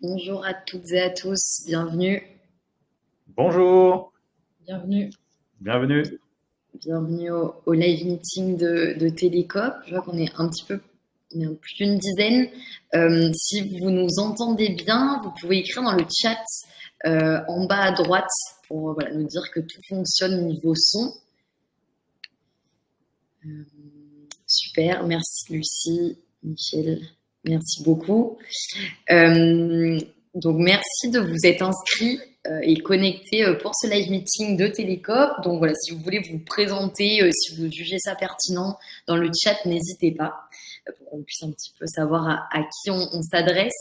Bonjour à toutes et à tous, bienvenue. Bonjour, Bienvenue. bienvenue. Bienvenue au live meeting de Télécoop. Je vois qu'on est on est plus d'une dizaine. Si vous nous entendez bien, vous pouvez écrire dans le chat en bas à droite pour nous dire que tout fonctionne niveau son. Super, merci Lucie, Michel, merci beaucoup. Donc merci de vous être inscrits et connectés pour ce live meeting de Télécoop. Donc voilà, si vous voulez vous présenter, si vous jugez ça pertinent dans le chat, n'hésitez pas pour qu'on puisse un petit peu savoir à qui on s'adresse.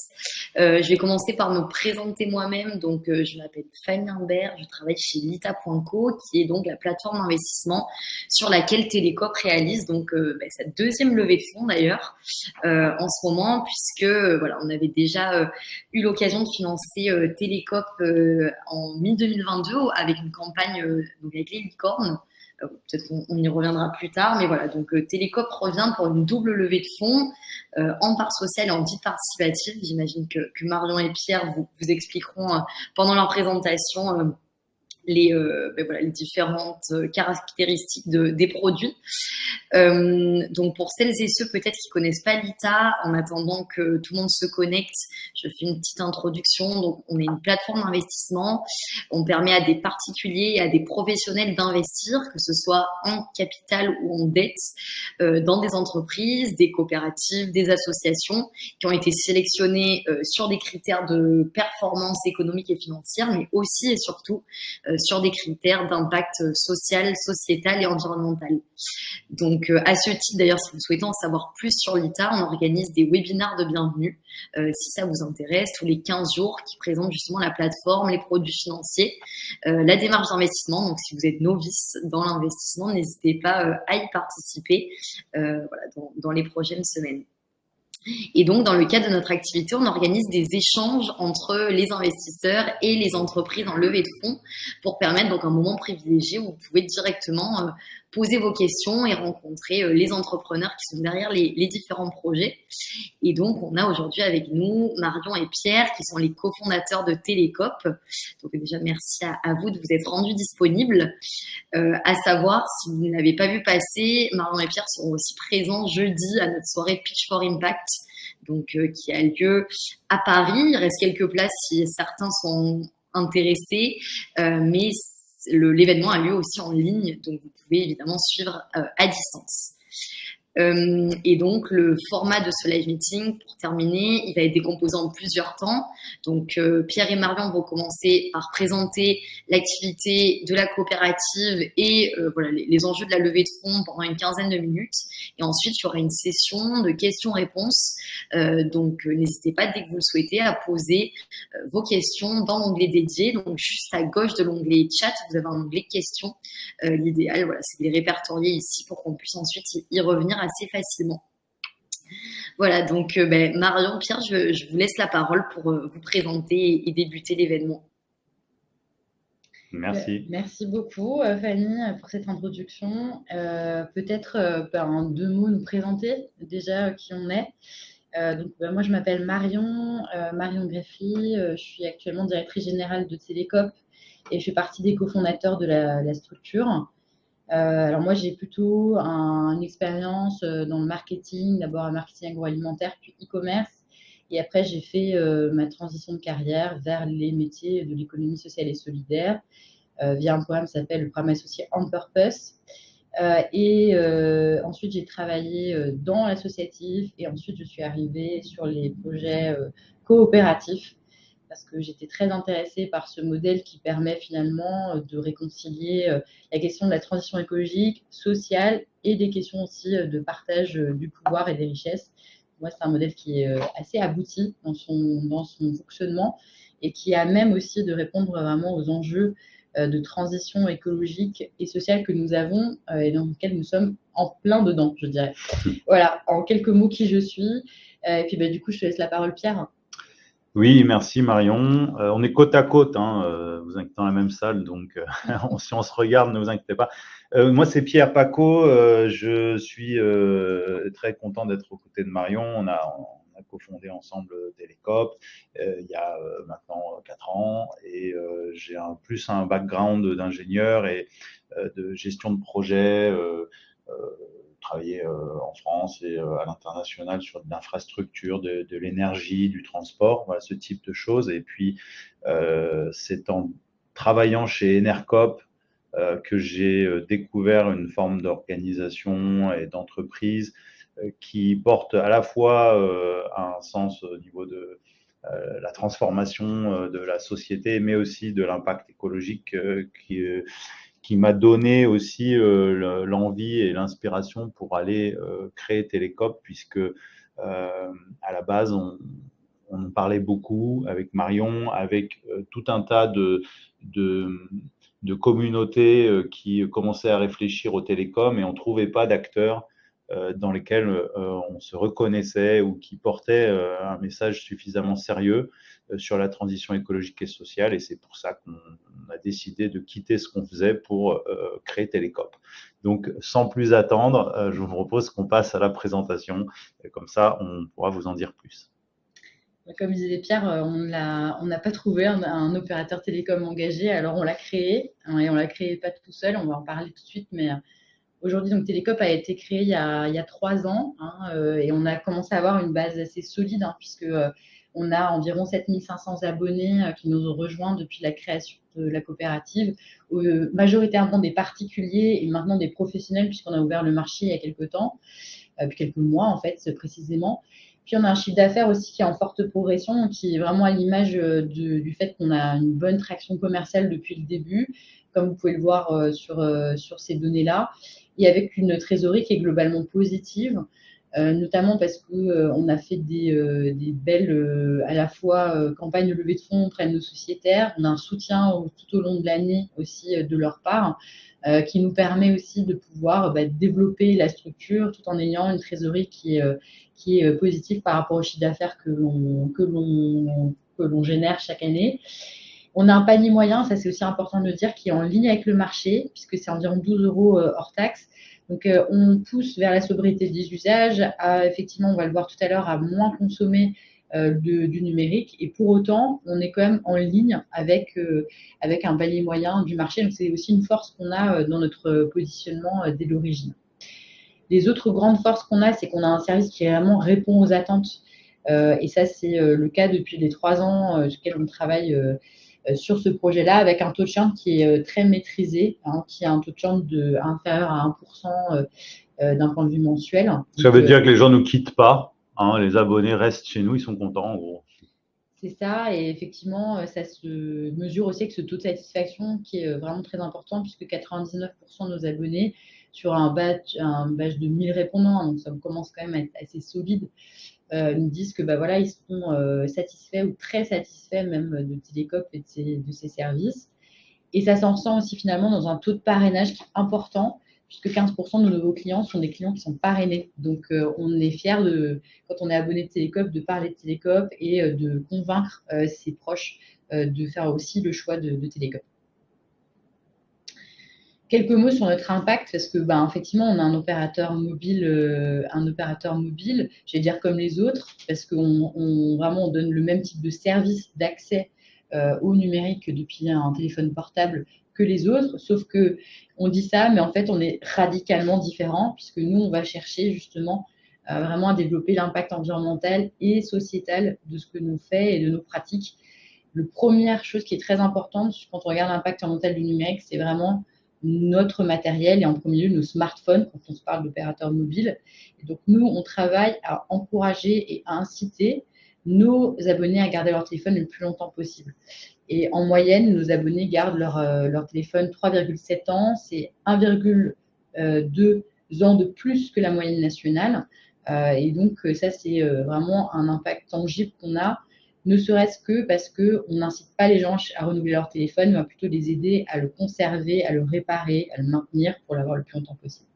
Je vais commencer par me présenter moi-même. Donc je m'appelle Fanny Imbert, je travaille chez Lita.co, qui est donc la plateforme d'investissement sur laquelle Télécoop réalise donc sa deuxième levée de fonds d'ailleurs en ce moment, puisque voilà, on avait déjà eu l'occasion de financer Télécoop en mi-2022 avec une campagne donc avec les licornes. Peut-être qu'on y reviendra plus tard, mais voilà, donc Télécoop revient pour une double levée de fonds en part sociale et en dite participative. J'imagine que Marion et Pierre vous expliqueront pendant leur présentation les différentes caractéristiques des produits. Donc pour celles et ceux peut-être qui connaissent pas Lita, en attendant que tout le monde se connecte, je fais une petite introduction. Donc on est une plateforme d'investissement. On permet à des particuliers et à des professionnels d'investir, que ce soit en capital ou en dette, dans des entreprises, des coopératives, des associations qui ont été sélectionnées sur des critères de performance économique et financière, mais aussi et surtout sur des critères d'impact social, sociétal et environnemental. Donc, à ce titre, d'ailleurs, si vous souhaitez en savoir plus sur Lita, on organise des webinaires de bienvenue, si ça vous intéresse, tous les 15 jours, qui présentent justement la plateforme, les produits financiers, la démarche d'investissement. Donc, si vous êtes novice dans l'investissement, n'hésitez pas à y participer dans les prochaines semaines. Et donc, dans le cadre de notre activité, on organise des échanges entre les investisseurs et les entreprises en levée de fonds pour permettre donc un moment privilégié où vous pouvez directement poser vos questions et rencontrer les entrepreneurs qui sont derrière les différents projets. Et donc, on a aujourd'hui avec nous Marion et Pierre qui sont les cofondateurs de Télécoop. Donc déjà, merci à vous de vous être rendus disponibles. À savoir, si vous ne l'avez pas vu passer, Marion et Pierre seront aussi présents jeudi à notre soirée Pitch for Impact, donc qui a lieu à Paris. Il reste quelques places si certains sont intéressés, mais l'événement a lieu aussi en ligne, donc vous pouvez évidemment suivre à distance. Et donc, le format de ce live meeting, pour terminer, il va être décomposé en plusieurs temps. Donc, Pierre et Marion vont commencer par présenter l'activité de la coopérative et les enjeux de la levée de fonds pendant une quinzaine de minutes. Et ensuite, il y aura une session de questions-réponses. Donc, n'hésitez pas, dès que vous le souhaitez, à poser vos questions dans l'onglet dédié. Donc, juste à gauche de l'onglet chat, vous avez un onglet questions. L'idéal, c'est de les répertorier ici pour qu'on puisse ensuite y revenir assez facilement. Voilà, donc Marion, Pierre, je vous laisse la parole pour vous présenter et débuter l'événement. Merci. Merci beaucoup, Fanny, pour cette introduction. Peut-être en 2 mots nous présenter déjà qui on est. Moi, je m'appelle Marion Greffy. Je suis actuellement directrice générale de Télécoop et je fais partie des cofondateurs de la structure. Alors moi, j'ai plutôt une expérience dans le marketing, d'abord un marketing agroalimentaire, puis e-commerce. Et après, j'ai fait ma transition de carrière vers les métiers de l'économie sociale et solidaire via un programme qui s'appelle le programme associé On Purpose. Ensuite, j'ai travaillé dans l'associatif et ensuite, je suis arrivée sur les projets coopératifs parce que j'étais très intéressée par ce modèle qui permet finalement de réconcilier la question de la transition écologique, sociale et des questions aussi de partage du pouvoir et des richesses. Moi, c'est un modèle qui est assez abouti dans son fonctionnement et qui a même aussi de répondre vraiment aux enjeux de transition écologique et sociale que nous avons et dans lequel nous sommes en plein dedans, je dirais. Voilà, en quelques mots qui je suis. Et puis du coup, je te laisse la parole, Pierre. Oui, merci Marion. On est côte à côte, vous inquiétez, dans la même salle, donc si on se regarde, ne vous inquiétez pas. Moi, c'est Pierre Paco. Je suis très content d'être aux côtés de Marion. On a a cofondé ensemble Télécope il y a maintenant 4 ans, et j'ai plus un background d'ingénieur et de gestion de projet, travaillé en France et à l'international sur de l'infrastructure, de l'énergie, du transport, voilà, ce type de choses. Et puis, c'est en travaillant chez Enercop que j'ai découvert une forme d'organisation et d'entreprise qui porte à la fois un sens au niveau de la transformation de la société, mais aussi de l'impact écologique qui m'a donné aussi l'envie et l'inspiration pour aller créer Télécope, puisque à la base, on en parlait beaucoup avec Marion, avec tout un tas de communautés qui commençaient à réfléchir aux télécoms, et on ne trouvait pas d'acteurs dans lesquels on se reconnaissait ou qui portaient un message suffisamment sérieux sur la transition écologique et sociale. Et c'est pour ça qu'on a décidé de quitter ce qu'on faisait pour créer Télécope. Donc, sans plus attendre, je vous propose qu'on passe à la présentation. Et comme ça, on pourra vous en dire plus. Comme disait Pierre, on n'a pas trouvé un opérateur télécom engagé, alors on l'a créé, hein, et on l'a créé pas tout seul, on va en parler tout de suite, mais aujourd'hui, donc Télécope a été créé il y a 3 ans, hein, et on a commencé à avoir une base assez solide, hein, puisque on a environ 7500 abonnés qui nous ont rejoints depuis la création de la coopérative, majoritairement des particuliers et maintenant des professionnels, puisqu'on a ouvert le marché il y a quelques temps, depuis quelques mois en fait précisément. Puis on a un chiffre d'affaires aussi qui est en forte progression, qui est vraiment à l'image du fait qu'on a une bonne traction commerciale depuis le début, comme vous pouvez le voir sur ces données-là, et avec une trésorerie qui est globalement positive, notamment parce qu'on a fait des belles à la fois campagnes de levée de fonds auprès de nos sociétaires. On a un soutien tout au long de l'année aussi de leur part, qui nous permet aussi de pouvoir développer la structure tout en ayant une trésorerie qui est positive par rapport au chiffre d'affaires que l'on génère chaque année. On a un panier moyen, ça c'est aussi important de le dire, qui est en ligne avec le marché, puisque c'est environ 12 € hors taxe. Donc on pousse vers la sobriété des usages, effectivement, on va le voir tout à l'heure, à moins consommer du numérique, et pour autant, on est quand même en ligne avec un panier moyen du marché. Donc c'est aussi une force qu'on a dans notre positionnement dès l'origine. Les autres grandes forces qu'on a, c'est qu'on a un service qui vraiment répond aux attentes. Et ça, c'est le cas depuis les 3 ans sur lesquels on travaille sur ce projet-là, avec un taux de churn qui est très maîtrisé, hein, qui a un taux de churn inférieur à 1% d'un point de vue mensuel. Ça veut dire que les gens ne nous quittent pas, hein, les abonnés restent chez nous, ils sont contents en gros. C'est ça, et effectivement, ça se mesure aussi avec ce taux de satisfaction qui est vraiment très important, puisque 99% de nos abonnés, sur un badge de 1000 répondants, donc ça commence quand même à être assez solide, nous disent que voilà, ils sont satisfaits ou très satisfaits même de Télécope et de ses services. Et ça s'en ressent aussi finalement dans un taux de parrainage qui est important, puisque 15% de nos nouveaux clients sont des clients qui sont parrainés. Donc, on est fiers, quand on est abonné de Télécope, de parler de Télécope et de convaincre ses proches de faire aussi le choix de Télécope. Quelques mots sur notre impact, parce que effectivement, on a un opérateur mobile, je vais dire comme les autres, parce qu'on vraiment on donne le même type de service d'accès au numérique depuis un téléphone portable que les autres, sauf que on dit ça, mais en fait, on est radicalement différent, puisque nous, on va chercher justement vraiment à développer l'impact environnemental et sociétal de ce que nous fait et de nos pratiques. La première chose qui est très importante quand on regarde l'impact environnemental du numérique, c'est vraiment notre matériel, et en premier lieu nos smartphones quand on se parle d'opérateurs mobiles. Et donc nous, on travaille à encourager et à inciter nos abonnés à garder leur téléphone le plus longtemps possible. Et en moyenne, nos abonnés gardent leur téléphone 3,7 ans, c'est 1,2 ans de plus que la moyenne nationale. Et donc ça, c'est vraiment un impact tangible qu'on a, ne serait-ce que parce qu'on n'incite pas les gens à renouveler leur téléphone, mais on va plutôt les aider à le conserver, à le réparer, à le maintenir pour l'avoir le plus longtemps possible.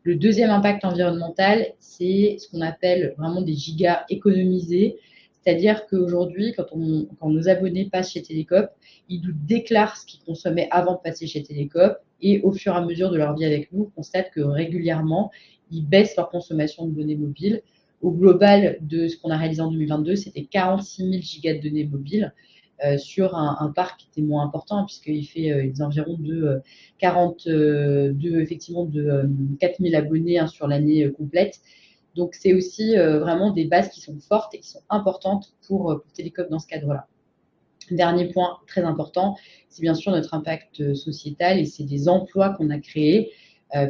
Le deuxième impact environnemental, c'est ce qu'on appelle vraiment des gigas économisés. C'est-à-dire qu'aujourd'hui, quand nos abonnés passent chez Télécope, ils nous déclarent ce qu'ils consommaient avant de passer chez Télécope, et au fur et à mesure de leur vie avec nous, on constate que régulièrement, ils baissent leur consommation de données mobiles Au global de ce qu'on a réalisé en 2022, c'était 46 000 gigas de données mobiles sur un parc qui était moins important, puisqu'il fait des environs de 4 000 abonnés sur l'année complète. Donc, c'est aussi vraiment des bases qui sont fortes et qui sont importantes pour Télécope dans ce cadre-là. Dernier point très important, c'est bien sûr notre impact sociétal et c'est des emplois qu'on a créés,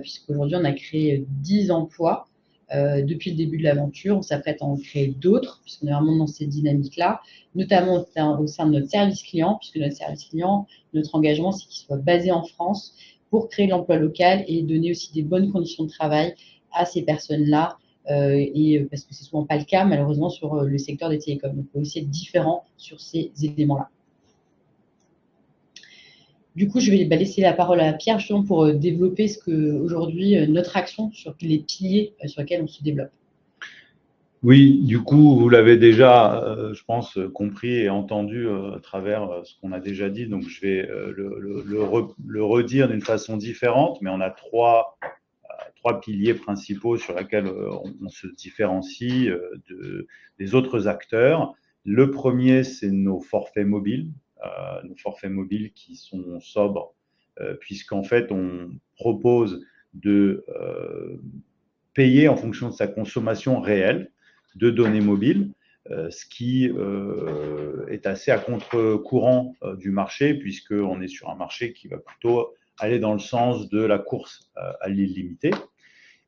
puisqu'aujourd'hui, on a créé 10 emplois depuis le début de l'aventure. On s'apprête à en créer d'autres, puisqu'on est vraiment dans cette dynamique-là, notamment au sein de notre service client, puisque notre service client, notre engagement, c'est qu'il soit basé en France pour créer l'emploi local et donner aussi des bonnes conditions de travail à ces personnes-là, parce que c'est souvent pas le cas, malheureusement, sur le secteur des télécoms. Donc, il faut aussi être différent sur ces éléments-là. Du coup, je vais laisser la parole à Pierre justement pour développer aujourd'hui notre action sur les piliers sur lesquels on se développe. Oui, du coup, vous l'avez déjà, je pense, compris et entendu à travers ce qu'on a déjà dit. Donc, je vais le redire d'une façon différente, mais on a trois piliers principaux sur lesquels on se différencie des autres acteurs. Le premier, c'est nos forfaits mobiles qui sont sobres, puisqu'en fait, on propose de payer en fonction de sa consommation réelle de données mobiles, ce qui est assez à contre-courant du marché, puisqu'on est sur un marché qui va plutôt aller dans le sens de la course à l'illimité.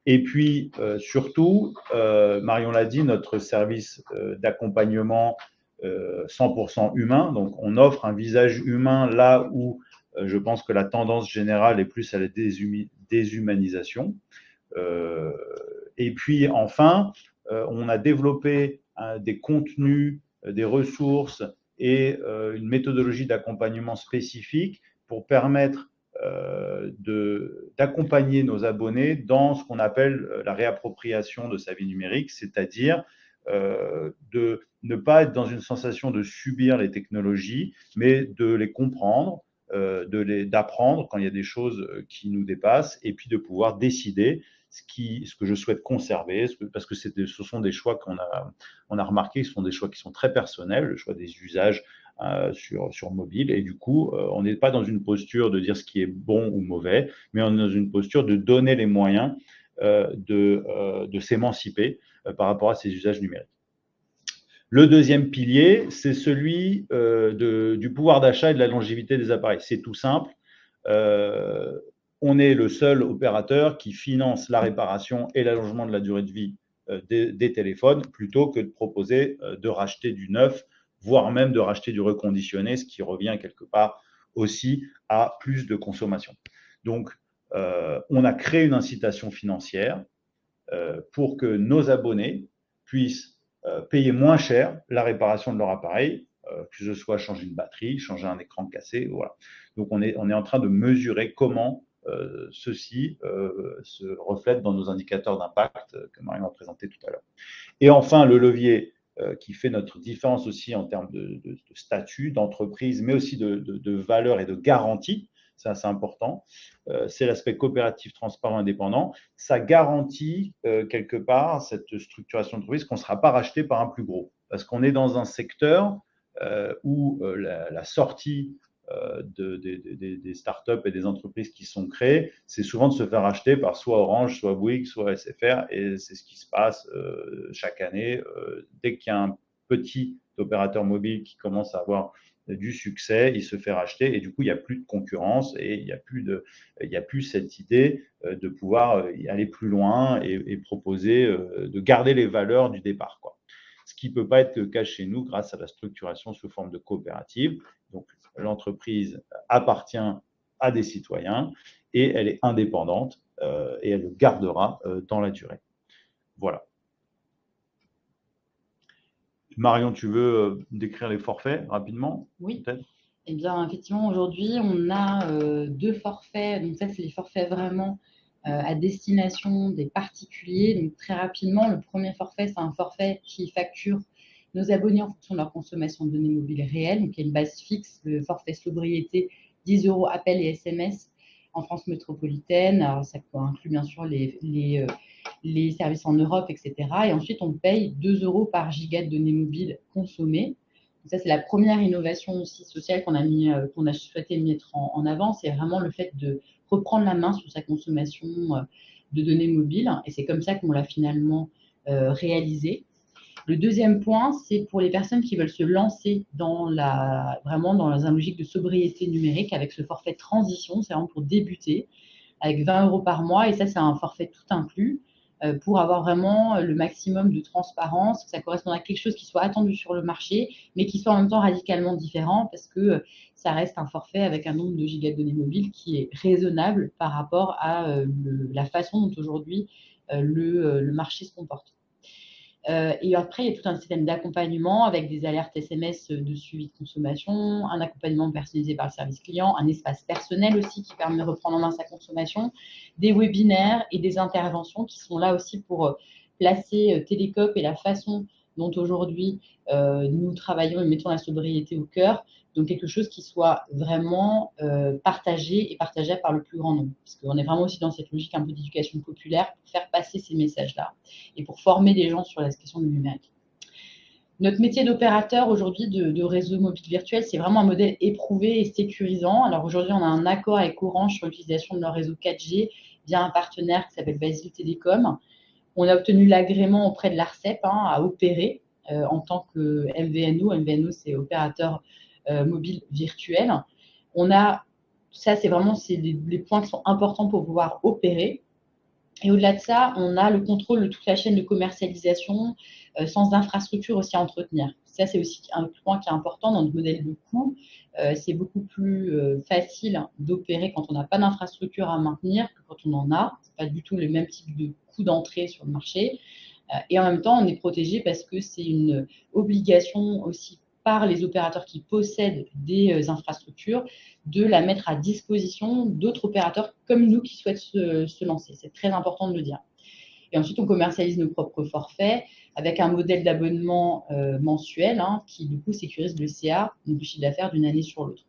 Et puis, surtout, Marion l'a dit, notre service d'accompagnement 100% humain, donc on offre un visage humain là où je pense que la tendance générale est plus à la déshumanisation. Et puis, enfin, on a développé des contenus, des ressources et une méthodologie d'accompagnement spécifique pour permettre d'accompagner nos abonnés dans ce qu'on appelle la réappropriation de sa vie numérique, c'est-à-dire de ne pas être dans une sensation de subir les technologies, mais de les comprendre, d'apprendre quand il y a des choses qui nous dépassent, et puis de pouvoir décider ce que je souhaite conserver, parce que ce sont des choix qu'on a remarqué, ce sont des choix qui sont très personnels, le choix des usages sur mobile, et du coup, on n'est pas dans une posture de dire ce qui est bon ou mauvais, mais on est dans une posture de donner les moyens de s'émanciper par rapport à ces usages numériques. Le deuxième pilier, c'est celui du pouvoir d'achat et de la longévité des appareils. C'est tout simple. On est le seul opérateur qui finance la réparation et l'allongement de la durée de vie des téléphones, plutôt que de proposer de racheter du neuf, voire même de racheter du reconditionné, ce qui revient quelque part aussi à plus de consommation. Donc, on a créé une incitation financière pour que nos abonnés puissent payer moins cher la réparation de leur appareil, que ce soit changer une batterie, changer un écran cassé, voilà. Donc, on est en train de mesurer comment ceci se reflète dans nos indicateurs d'impact que Marion a présenté tout à l'heure. Et enfin, le levier qui fait notre différence aussi en termes de statut, d'entreprise, mais aussi de valeur et de garantie, c'est assez important, c'est l'aspect coopératif, transparent, indépendant. Ça garantit quelque part cette structuration d'entreprise qu'on ne sera pas racheté par un plus gros. Parce qu'on est dans un secteur où la sortie des startups et des entreprises qui sont créées, c'est souvent de se faire acheter par soit Orange, soit Bouygues, soit SFR, et c'est ce qui se passe chaque année. Dès qu'il y a un petit opérateur mobile qui commence à avoir du succès, il se fait racheter et du coup, il n'y a plus de concurrence et il n'y a plus cette idée de pouvoir aller plus loin et proposer, de garder les valeurs du départ, quoi. Ce qui ne peut pas être le cas chez nous grâce à la structuration sous forme de coopérative. Donc, l'entreprise appartient à des citoyens et elle est indépendante et elle le gardera dans la durée. Voilà. Marion, tu veux décrire les forfaits rapidement? Oui. Eh bien, effectivement, aujourd'hui, on a 2 forfaits. Donc ça, c'est les forfaits vraiment à destination des particuliers. Donc très rapidement, le premier forfait, c'est un forfait qui facture nos abonnés en fonction de leur consommation de données mobiles réelles. Donc il y a une base fixe, le forfait sobriété, 10 € appel et SMS, en France métropolitaine. Alors, ça inclut bien sûr les services en Europe, etc. Et ensuite, on paye 2 euros par giga de données mobiles consommées. Donc ça, c'est la première innovation aussi sociale qu'on a souhaité mettre en avant. C'est vraiment le fait de reprendre la main sur sa consommation de données mobiles. Et c'est comme ça qu'on l'a finalement réalisé. Le deuxième point, c'est pour les personnes qui veulent se lancer vraiment dans une logique de sobriété numérique avec ce forfait transition. C'est vraiment pour débuter avec 20 euros par mois. Et ça, c'est un forfait tout inclus pour avoir vraiment le maximum de transparence, que ça corresponde à quelque chose qui soit attendu sur le marché, mais qui soit en même temps radicalement différent parce que ça reste un forfait avec un nombre de gigas de données mobiles qui est raisonnable par rapport à la façon dont aujourd'hui le marché se comporte. Et après, il y a tout un système d'accompagnement avec des alertes SMS de suivi de consommation, un accompagnement personnalisé par le service client, un espace personnel aussi qui permet de reprendre en main sa consommation, des webinaires et des interventions qui sont là aussi pour placer Télécope et la façon dont aujourd'hui nous travaillons et mettons la sobriété au cœur. Donc, quelque chose qui soit vraiment partagé et partageable par le plus grand nombre. Parce qu'on est vraiment aussi dans cette logique un peu d'éducation populaire pour faire passer ces messages-là et pour former les gens sur la question du numérique. Notre métier d'opérateur aujourd'hui de réseau mobile virtuel, c'est vraiment un modèle éprouvé et sécurisant. Alors aujourd'hui, on a un accord avec Orange sur l'utilisation de leur réseau 4G via un partenaire qui s'appelle Basile Télécom. On a obtenu l'agrément auprès de l'ARCEP à opérer en tant que MVNO. MVNO, c'est opérateur mobile virtuel. Ça, c'est vraiment les points qui sont importants pour pouvoir opérer. Et au-delà de ça, on a le contrôle de toute la chaîne de commercialisation sans infrastructure aussi à entretenir. Ça, c'est aussi un point qui est important dans notre modèle de coût. C'est beaucoup plus facile d'opérer quand on n'a pas d'infrastructure à maintenir que quand on en a. Ce n'est pas du tout le même type de coût d'entrée sur le marché. Et en même temps, on est protégé parce que c'est une obligation aussi par les opérateurs qui possèdent des infrastructures de la mettre à disposition d'autres opérateurs comme nous qui souhaitent se lancer. C'est très important de le dire. Et ensuite, on commercialise nos propres forfaits avec un modèle d'abonnement mensuel qui, du coup, sécurise le CA, donc le chiffre d'affaires d'une année sur l'autre.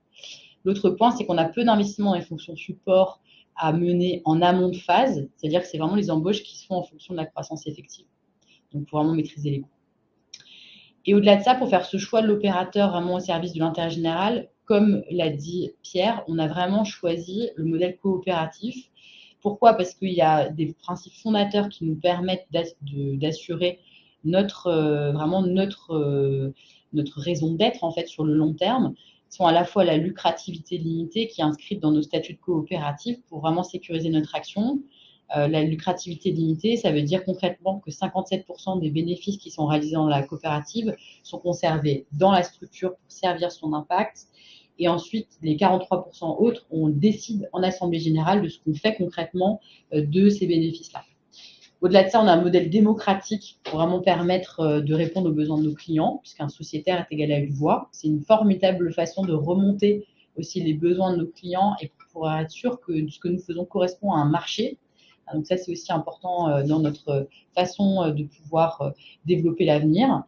L'autre point, c'est qu'on a peu d'investissements dans les fonctions support à mener en amont de phase, c'est-à-dire que c'est vraiment les embauches qui se font en fonction de la croissance effective. Donc, pour vraiment maîtriser les coûts. Et au-delà de ça, pour faire ce choix de l'opérateur vraiment au service de l'intérêt général, comme l'a dit Pierre, on a vraiment choisi le modèle coopératif. Pourquoi? Parce qu'il y a des principes fondateurs qui nous permettent d'assurer notre raison d'être en fait sur le long terme, qui sont à la fois la lucrativité limitée qui est inscrite dans nos statuts de coopérative pour vraiment sécuriser notre action. La lucrativité limitée, ça veut dire concrètement que 57% des bénéfices qui sont réalisés dans la coopérative sont conservés dans la structure pour servir son impact. Et ensuite, les 43% autres, on décide en assemblée générale de ce qu'on fait concrètement de ces bénéfices-là. Au-delà de ça, on a un modèle démocratique pour vraiment permettre de répondre aux besoins de nos clients, puisqu'un sociétaire est égal à une voix. C'est une formidable façon de remonter aussi les besoins de nos clients et pour pouvoir être sûr que ce que nous faisons correspond à un marché. Donc ça, c'est aussi important dans notre façon de pouvoir développer l'avenir.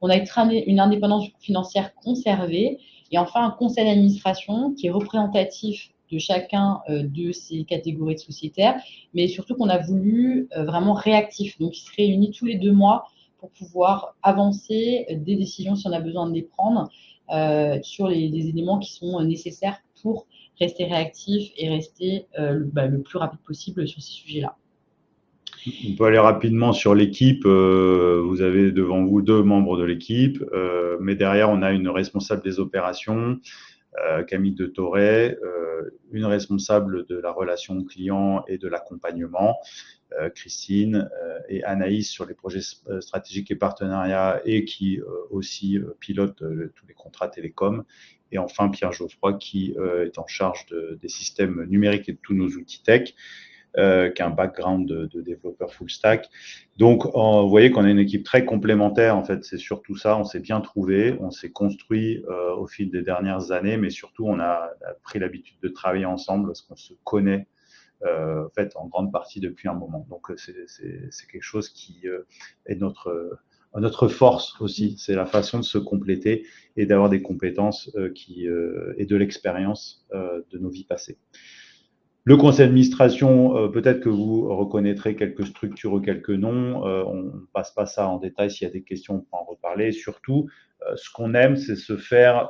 On a une indépendance financière conservée et enfin un conseil d'administration qui est représentatif de chacun de ces catégories de sociétaires, mais surtout qu'on a voulu vraiment réactif. Donc, il se réunit tous les 2 mois pour pouvoir avancer des décisions si on a besoin de les prendre sur les éléments qui sont nécessaires pour rester réactif et rester le plus rapide possible sur ces sujets-là. On peut aller rapidement sur l'équipe. Vous avez devant vous 2 membres de l'équipe, mais derrière, on a une responsable des opérations, Camille de Toret, une responsable de la relation client et de l'accompagnement, Christine, et Anaïs sur les projets stratégiques et partenariats et qui aussi pilote tous les contrats télécom. Et enfin, Pierre Geoffroy qui est en charge des systèmes numériques et de tous nos outils tech. Qui a un background de développeur full stack. Donc, vous voyez qu'on a une équipe très complémentaire. En fait, c'est surtout ça. On s'est bien trouvé, on s'est construit au fil des dernières années, mais surtout, on a pris l'habitude de travailler ensemble parce qu'on se connaît en fait en grande partie depuis un moment. Donc, c'est quelque chose qui est notre force aussi. C'est la façon de se compléter et d'avoir des compétences et de l'expérience de nos vies passées. Le conseil d'administration, peut-être que vous reconnaîtrez quelques structures ou quelques noms. On ne passe pas ça en détail. S'il y a des questions, on peut en reparler. Surtout, ce qu'on aime, c'est se faire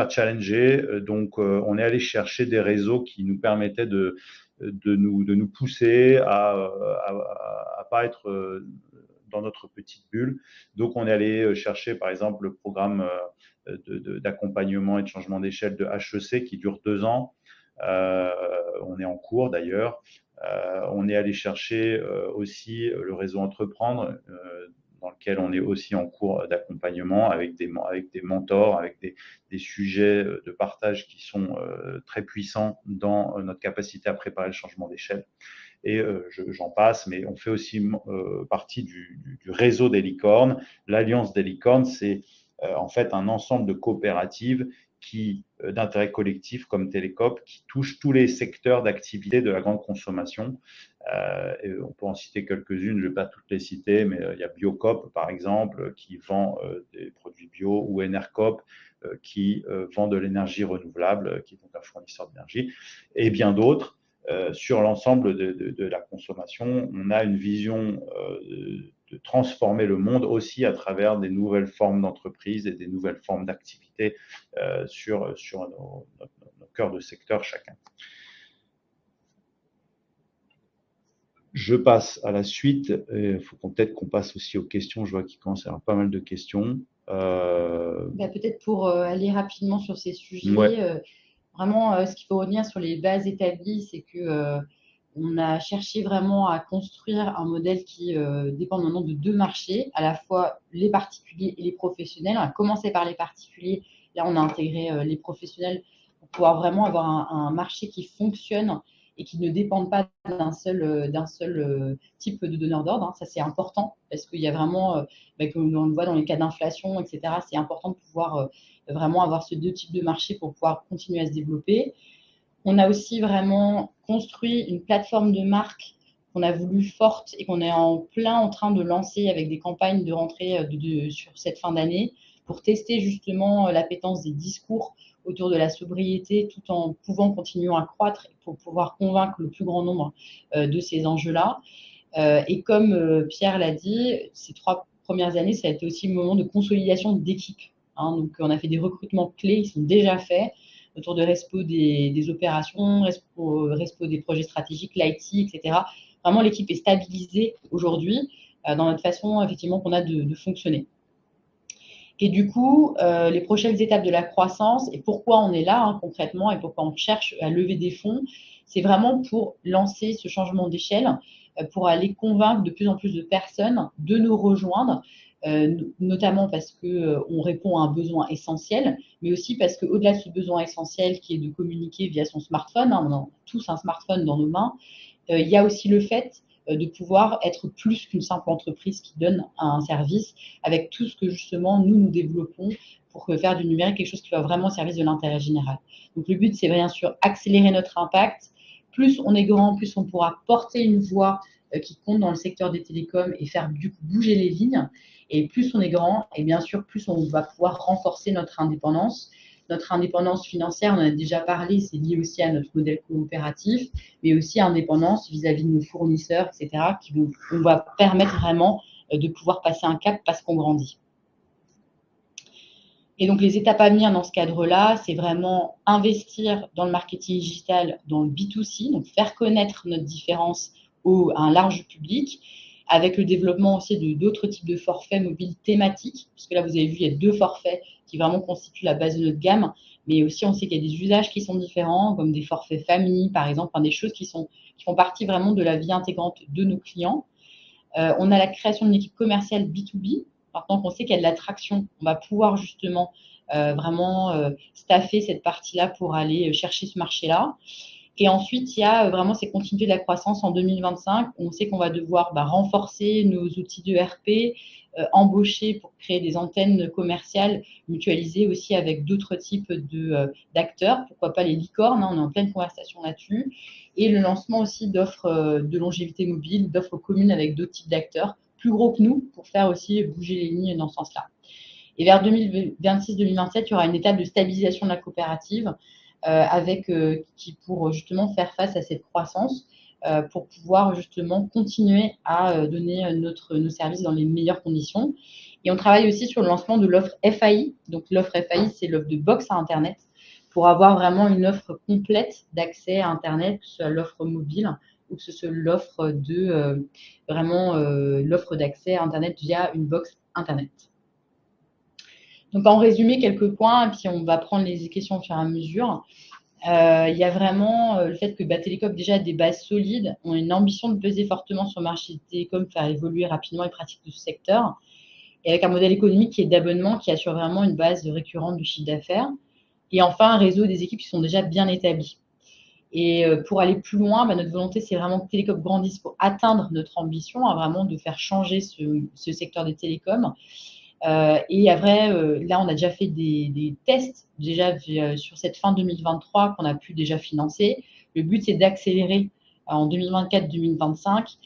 challenger. Donc, on est allé chercher des réseaux qui nous permettaient de nous pousser à pas être dans notre petite bulle. Donc, on est allé chercher, par exemple, le programme d'accompagnement et de changement d'échelle de HEC qui dure 2 ans. On est en cours d'ailleurs. On est allé chercher aussi le réseau Entreprendre, dans lequel on est aussi en cours d'accompagnement avec des mentors, avec des sujets de partage qui sont très puissants dans notre capacité à préparer le changement d'échelle. Et j'en passe, mais on fait aussi partie du réseau des licornes. L'Alliance des licornes, c'est en fait un ensemble de coopératives d'intérêt collectif comme Télécope qui touchent tous les secteurs d'activité de la grande consommation. Et on peut en citer quelques-unes, je ne vais pas toutes les citer, mais il y a Biocop par exemple qui vend des produits bio, ou Enercop qui vend de l'énergie renouvelable, qui est donc un fournisseur d'énergie, et bien d'autres. Sur l'ensemble de la consommation, on a une vision de transformer le monde aussi à travers des nouvelles formes d'entreprise et des nouvelles formes d'activité sur nos cœurs de secteur chacun. Je passe à la suite. Il faut peut-être qu'on passe aussi aux questions. Je vois qu'il commence à y avoir pas mal de questions. Peut-être pour aller rapidement sur ces sujets, ouais. Vraiment, ce qu'il faut retenir sur les bases établies, c'est que on a cherché vraiment à construire un modèle qui dépend maintenant de 2 marchés, à la fois les particuliers et les professionnels. On a commencé par les particuliers, là on a intégré les professionnels pour pouvoir vraiment avoir un marché qui fonctionne et qui ne dépende pas d'un seul type de donneur d'ordre. Ça, c'est important parce qu'il y a vraiment, comme on le voit dans les cas d'inflation, etc., c'est important de pouvoir vraiment avoir ces 2 types de marchés pour pouvoir continuer à se développer. On a aussi vraiment construit une plateforme de marque qu'on a voulu forte et qu'on est en train de lancer avec des campagnes de rentrée sur cette fin d'année pour tester justement l'appétence des discours autour de la sobriété tout en pouvant continuer à croître pour pouvoir convaincre le plus grand nombre de ces enjeux-là. Et comme Pierre l'a dit, ces 3 premières années, ça a été aussi le moment de consolidation d'équipe. Donc, on a fait des recrutements clés, ils sont déjà faits autour de Respo des opérations, Respo des projets stratégiques, l'IT, etc. Vraiment, l'équipe est stabilisée aujourd'hui dans notre façon, effectivement, qu'on a de fonctionner. Et du coup, les prochaines étapes de la croissance et pourquoi on est là concrètement et pourquoi on cherche à lever des fonds, c'est vraiment pour lancer ce changement d'échelle, pour aller convaincre de plus en plus de personnes de nous rejoindre, notamment parce qu'on répond à un besoin essentiel, mais aussi parce qu'au-delà de ce besoin essentiel qui est de communiquer via son smartphone, on a tous un smartphone dans nos mains, il y a aussi le fait de pouvoir être plus qu'une simple entreprise qui donne un service avec tout ce que justement nous développons pour faire du numérique quelque chose qui va vraiment au service de l'intérêt général. Donc le but, c'est bien sûr accélérer notre impact. Plus on est grand, plus on pourra porter une voix qui compte dans le secteur des télécoms et faire du coup bouger les lignes. Et plus on est grand, et bien sûr, plus on va pouvoir renforcer notre indépendance. Notre indépendance financière, on en a déjà parlé, c'est lié aussi à notre modèle coopératif, mais aussi indépendance vis-à-vis de nos fournisseurs, etc., on va permettre vraiment de pouvoir passer un cap parce qu'on grandit. Et donc, les étapes à venir dans ce cadre-là, c'est vraiment investir dans le marketing digital, dans le B2C, donc faire connaître notre différence à un large public, avec le développement aussi d'autres types de forfaits mobiles thématiques, parce que là, vous avez vu, il y a 2 forfaits qui vraiment constituent la base de notre gamme, mais aussi on sait qu'il y a des usages qui sont différents, comme des forfaits famille, par exemple, des choses qui font partie vraiment de la vie intégrante de nos clients. On a la création d'une équipe commerciale B2B. Maintenant qu'on sait qu'il y a de l'attraction, on va pouvoir justement vraiment staffer cette partie-là pour aller chercher ce marché-là. Et ensuite, il y a vraiment ces continuités de la croissance en 2025. On sait qu'on va devoir renforcer nos outils de RP, embaucher pour créer des antennes commerciales, mutualiser aussi avec d'autres types d'acteurs. Pourquoi pas les licornes, on est en pleine conversation là-dessus. Et le lancement aussi d'offres de longévité mobile, d'offres communes avec d'autres types d'acteurs, plus gros que nous, pour faire aussi bouger les lignes dans ce sens-là. Et vers 2026-2027, il y aura une étape de stabilisation de la coopérative, pour justement faire face à cette croissance, pour pouvoir justement continuer à donner nos services dans les meilleures conditions. Et on travaille aussi sur le lancement de l'offre FAI. Donc l'offre FAI, c'est l'offre de box à Internet, pour avoir vraiment une offre complète d'accès à Internet, que ce soit l'offre mobile ou que ce soit l'offre l'offre d'accès à Internet via une box Internet. Donc en résumé, quelques points, et puis on va prendre les questions au fur et à mesure. Il y a vraiment le fait que Télécope déjà a des bases solides, ont une ambition de peser fortement sur le marché des télécoms, faire évoluer rapidement les pratiques de ce secteur, et avec un modèle économique qui est d'abonnement, qui assure vraiment une base récurrente du chiffre d'affaires, et enfin un réseau des équipes qui sont déjà bien établies. Et pour aller plus loin, notre volonté, c'est vraiment que Télécope grandisse pour atteindre notre ambition, vraiment de faire changer ce secteur des télécoms. Et après, là, on a déjà fait des tests déjà sur cette fin 2023 qu'on a pu déjà financer. Le but, c'est d'accélérer en 2024-2025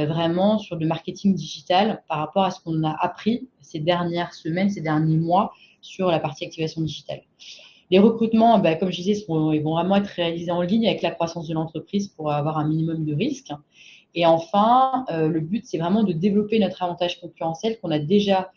vraiment sur le marketing digital par rapport à ce qu'on a appris ces dernières semaines, ces derniers mois sur la partie activation digitale. Les recrutements, comme je disais, ils vont vraiment être réalisés en ligne avec la croissance de l'entreprise pour avoir un minimum de risques. Et enfin, le but, c'est vraiment de développer notre avantage concurrentiel qu'on a déjà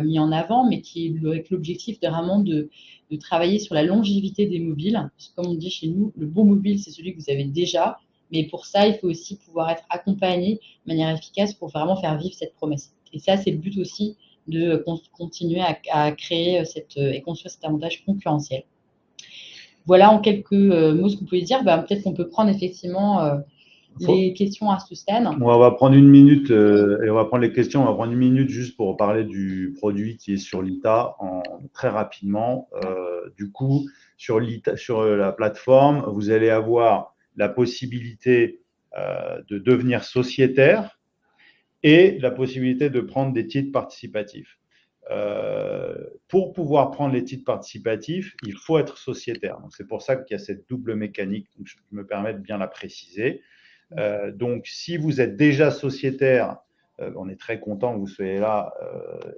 mis en avant, mais qui est avec l'objectif de travailler sur la longévité des mobiles. Parce que comme on dit chez nous, le bon mobile, c'est celui que vous avez déjà. Mais pour ça, il faut aussi pouvoir être accompagné de manière efficace pour vraiment faire vivre cette promesse. Et ça, c'est le but aussi de continuer à créer et construire cet avantage concurrentiel. Voilà en quelques mots ce que vous pouvez dire. Peut-être qu'on peut prendre effectivement les questions à ce stade. On va prendre une minute et on va prendre les questions. On va prendre une minute juste pour parler du produit qui est sur l'ITA très rapidement. Du coup, sur la plateforme, vous allez avoir la possibilité de devenir sociétaire et la possibilité de prendre des titres participatifs. Pour pouvoir prendre les titres participatifs, il faut être sociétaire. Donc, c'est pour ça qu'il y a cette double mécanique. Donc, je me permets de bien la préciser. Donc, si vous êtes déjà sociétaire, on est très content que vous soyez là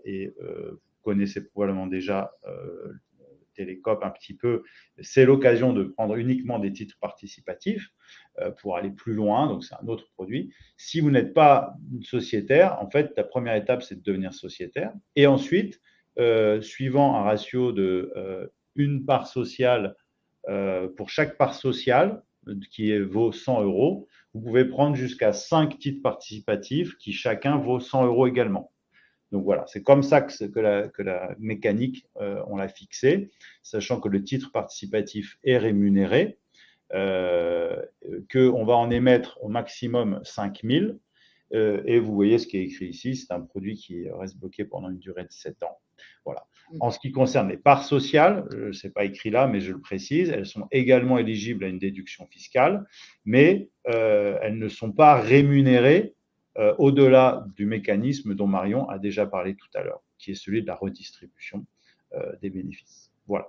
et vous connaissez probablement déjà Télécope un petit peu. C'est l'occasion de prendre uniquement des titres participatifs pour aller plus loin. Donc, c'est un autre produit. Si vous n'êtes pas sociétaire, en fait, la première étape, c'est de devenir sociétaire. Et ensuite, suivant un ratio de une part sociale pour chaque part sociale, qui vaut 100 €, vous pouvez prendre jusqu'à 5 titres participatifs qui chacun vaut 100 € également. Donc voilà, c'est comme ça que la mécanique, on l'a fixée, sachant que le titre participatif est rémunéré, qu'on va en émettre au maximum 5 000. Et vous voyez ce qui est écrit ici, c'est un produit qui reste bloqué pendant une durée de 7 ans. Voilà. En ce qui concerne les parts sociales, ce n'est pas écrit là, mais je le précise, elles sont également éligibles à une déduction fiscale, mais elles ne sont pas rémunérées au-delà du mécanisme dont Marion a déjà parlé tout à l'heure, qui est celui de la redistribution des bénéfices. Voilà.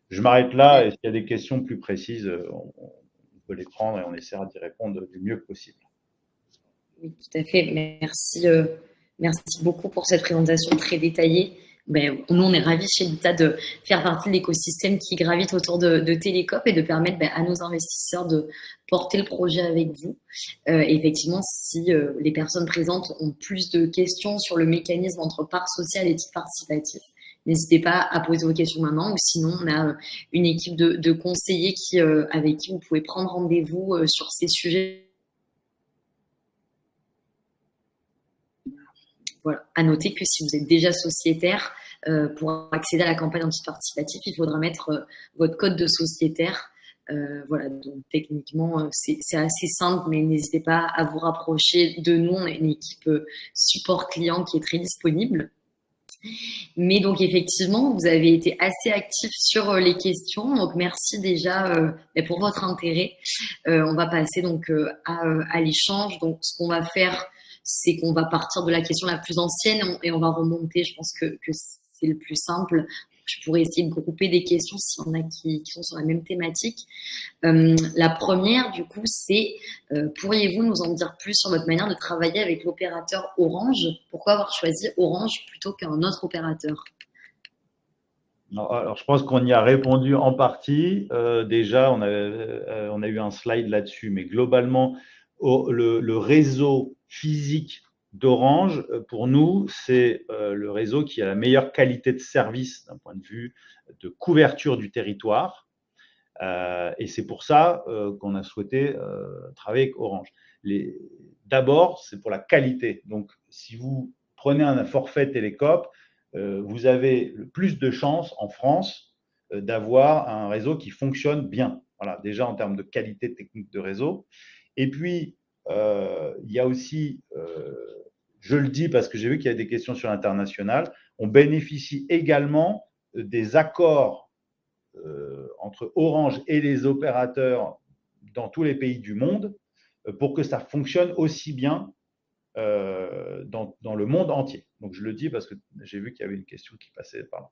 Je m'arrête là, et s'il y a des questions plus précises, on peut les prendre et on essaiera d'y répondre du mieux possible. Oui, tout à fait. Merci beaucoup pour cette présentation très détaillée. Nous, on est ravis chez l'ITA de faire partie de l'écosystème qui gravite autour de Télécope et de permettre à nos investisseurs de porter le projet avec vous. Effectivement, si les personnes présentes ont plus de questions sur le mécanisme entre part sociale et titre participatif, n'hésitez pas à poser vos questions maintenant, ou sinon on a une équipe de conseillers avec qui vous pouvez prendre rendez-vous sur ces sujets. Voilà. À noter que si vous êtes déjà sociétaire, pour accéder à la campagne anti-participatif, il faudra mettre votre code de sociétaire. Voilà, donc techniquement, c'est assez simple, mais n'hésitez pas à vous rapprocher de nous. On a une équipe support client qui est très disponible. Mais donc, effectivement, vous avez été assez actifs sur les questions. Donc, merci déjà pour votre intérêt. On va passer donc à l'échange. Donc, ce qu'on va faire, c'est qu'on va partir de la question la plus ancienne et on va remonter. Je pense que c'est le plus simple. Je pourrais essayer de grouper des questions s'il y en a qui sont sur la même thématique. La première, du coup, c'est pourriez-vous nous en dire plus sur votre manière de travailler avec l'opérateur Orange? Pourquoi avoir choisi Orange plutôt qu'un autre opérateur? Alors, je pense qu'on y a répondu en partie. Déjà, on a eu un slide là-dessus, mais globalement, le réseau physique d'Orange, pour nous, c'est le réseau qui a la meilleure qualité de service d'un point de vue de couverture du territoire. Et c'est pour ça qu'on a souhaité travailler avec Orange. D'abord, c'est pour la qualité. Donc, si vous prenez un forfait Télécope, vous avez le plus de chances en France d'avoir un réseau qui fonctionne bien. Voilà, déjà en termes de qualité technique de réseau. Et puis, il y a aussi, je le dis parce que j'ai vu qu'il y a des questions sur l'international, on bénéficie également des accords entre Orange et les opérateurs dans tous les pays du monde pour que ça fonctionne aussi bien dans le monde entier. Donc, je le dis parce que j'ai vu qu'il y avait une question qui passait par là.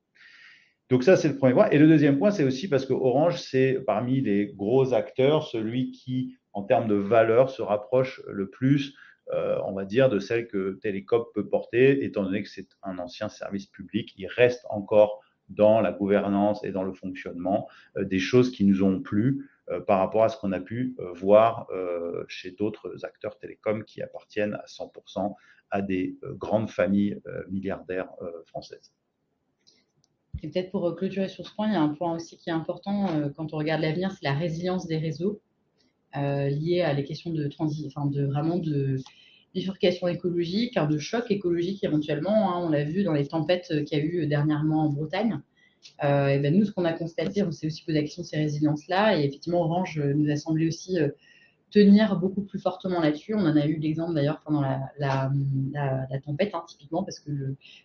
Donc, ça, c'est le premier point. Et le deuxième point, c'est aussi parce que Orange, c'est parmi les gros acteurs, celui qui, en termes de valeur, se rapproche le plus, on va dire, de celle que Télécope peut porter, étant donné que c'est un ancien service public. Il reste encore dans la gouvernance et dans le fonctionnement des choses qui nous ont plu par rapport à ce qu'on a pu voir chez d'autres acteurs télécoms qui appartiennent à 100% à des grandes familles milliardaires françaises. Et peut-être pour clôturer sur ce point, il y a un point aussi qui est important quand on regarde l'avenir, c'est la résilience des réseaux liée à les questions de bifurcation écologique, de choc écologique éventuellement. On l'a vu dans les tempêtes qu'il y a eu dernièrement en Bretagne. Et ben nous, ce qu'on a constaté, on s'est aussi posé la question de ces résiliences-là. Et effectivement, Orange nous a semblé aussi tenir beaucoup plus fortement là-dessus. On en a eu l'exemple d'ailleurs pendant la tempête, typiquement, parce que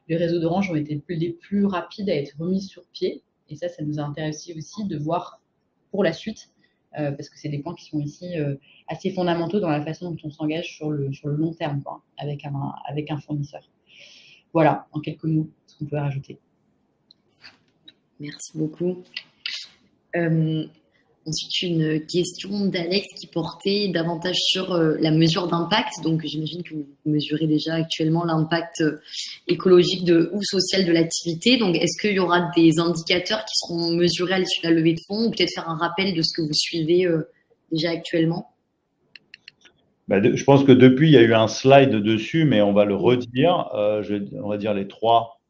les réseaux d'Orange ont été les plus rapides à être remis sur pied. Et ça nous a intéressé aussi de voir pour la suite, parce que c'est des points qui sont ici assez fondamentaux dans la façon dont on s'engage sur le long terme, quoi, avec un fournisseur. Voilà, en quelques mots, ce qu'on peut rajouter. Merci beaucoup. Ensuite, une question d'Alex qui portait davantage sur la mesure d'impact. Donc, j'imagine que vous mesurez déjà actuellement l'impact écologique ou social de l'activité. Donc, est-ce qu'il y aura des indicateurs qui seront mesurés à l'issue de la levée de fonds, ou peut-être faire un rappel de ce que vous suivez déjà actuellement? Je pense que depuis, il y a eu un slide dessus, mais on va le redire. On va dire les trois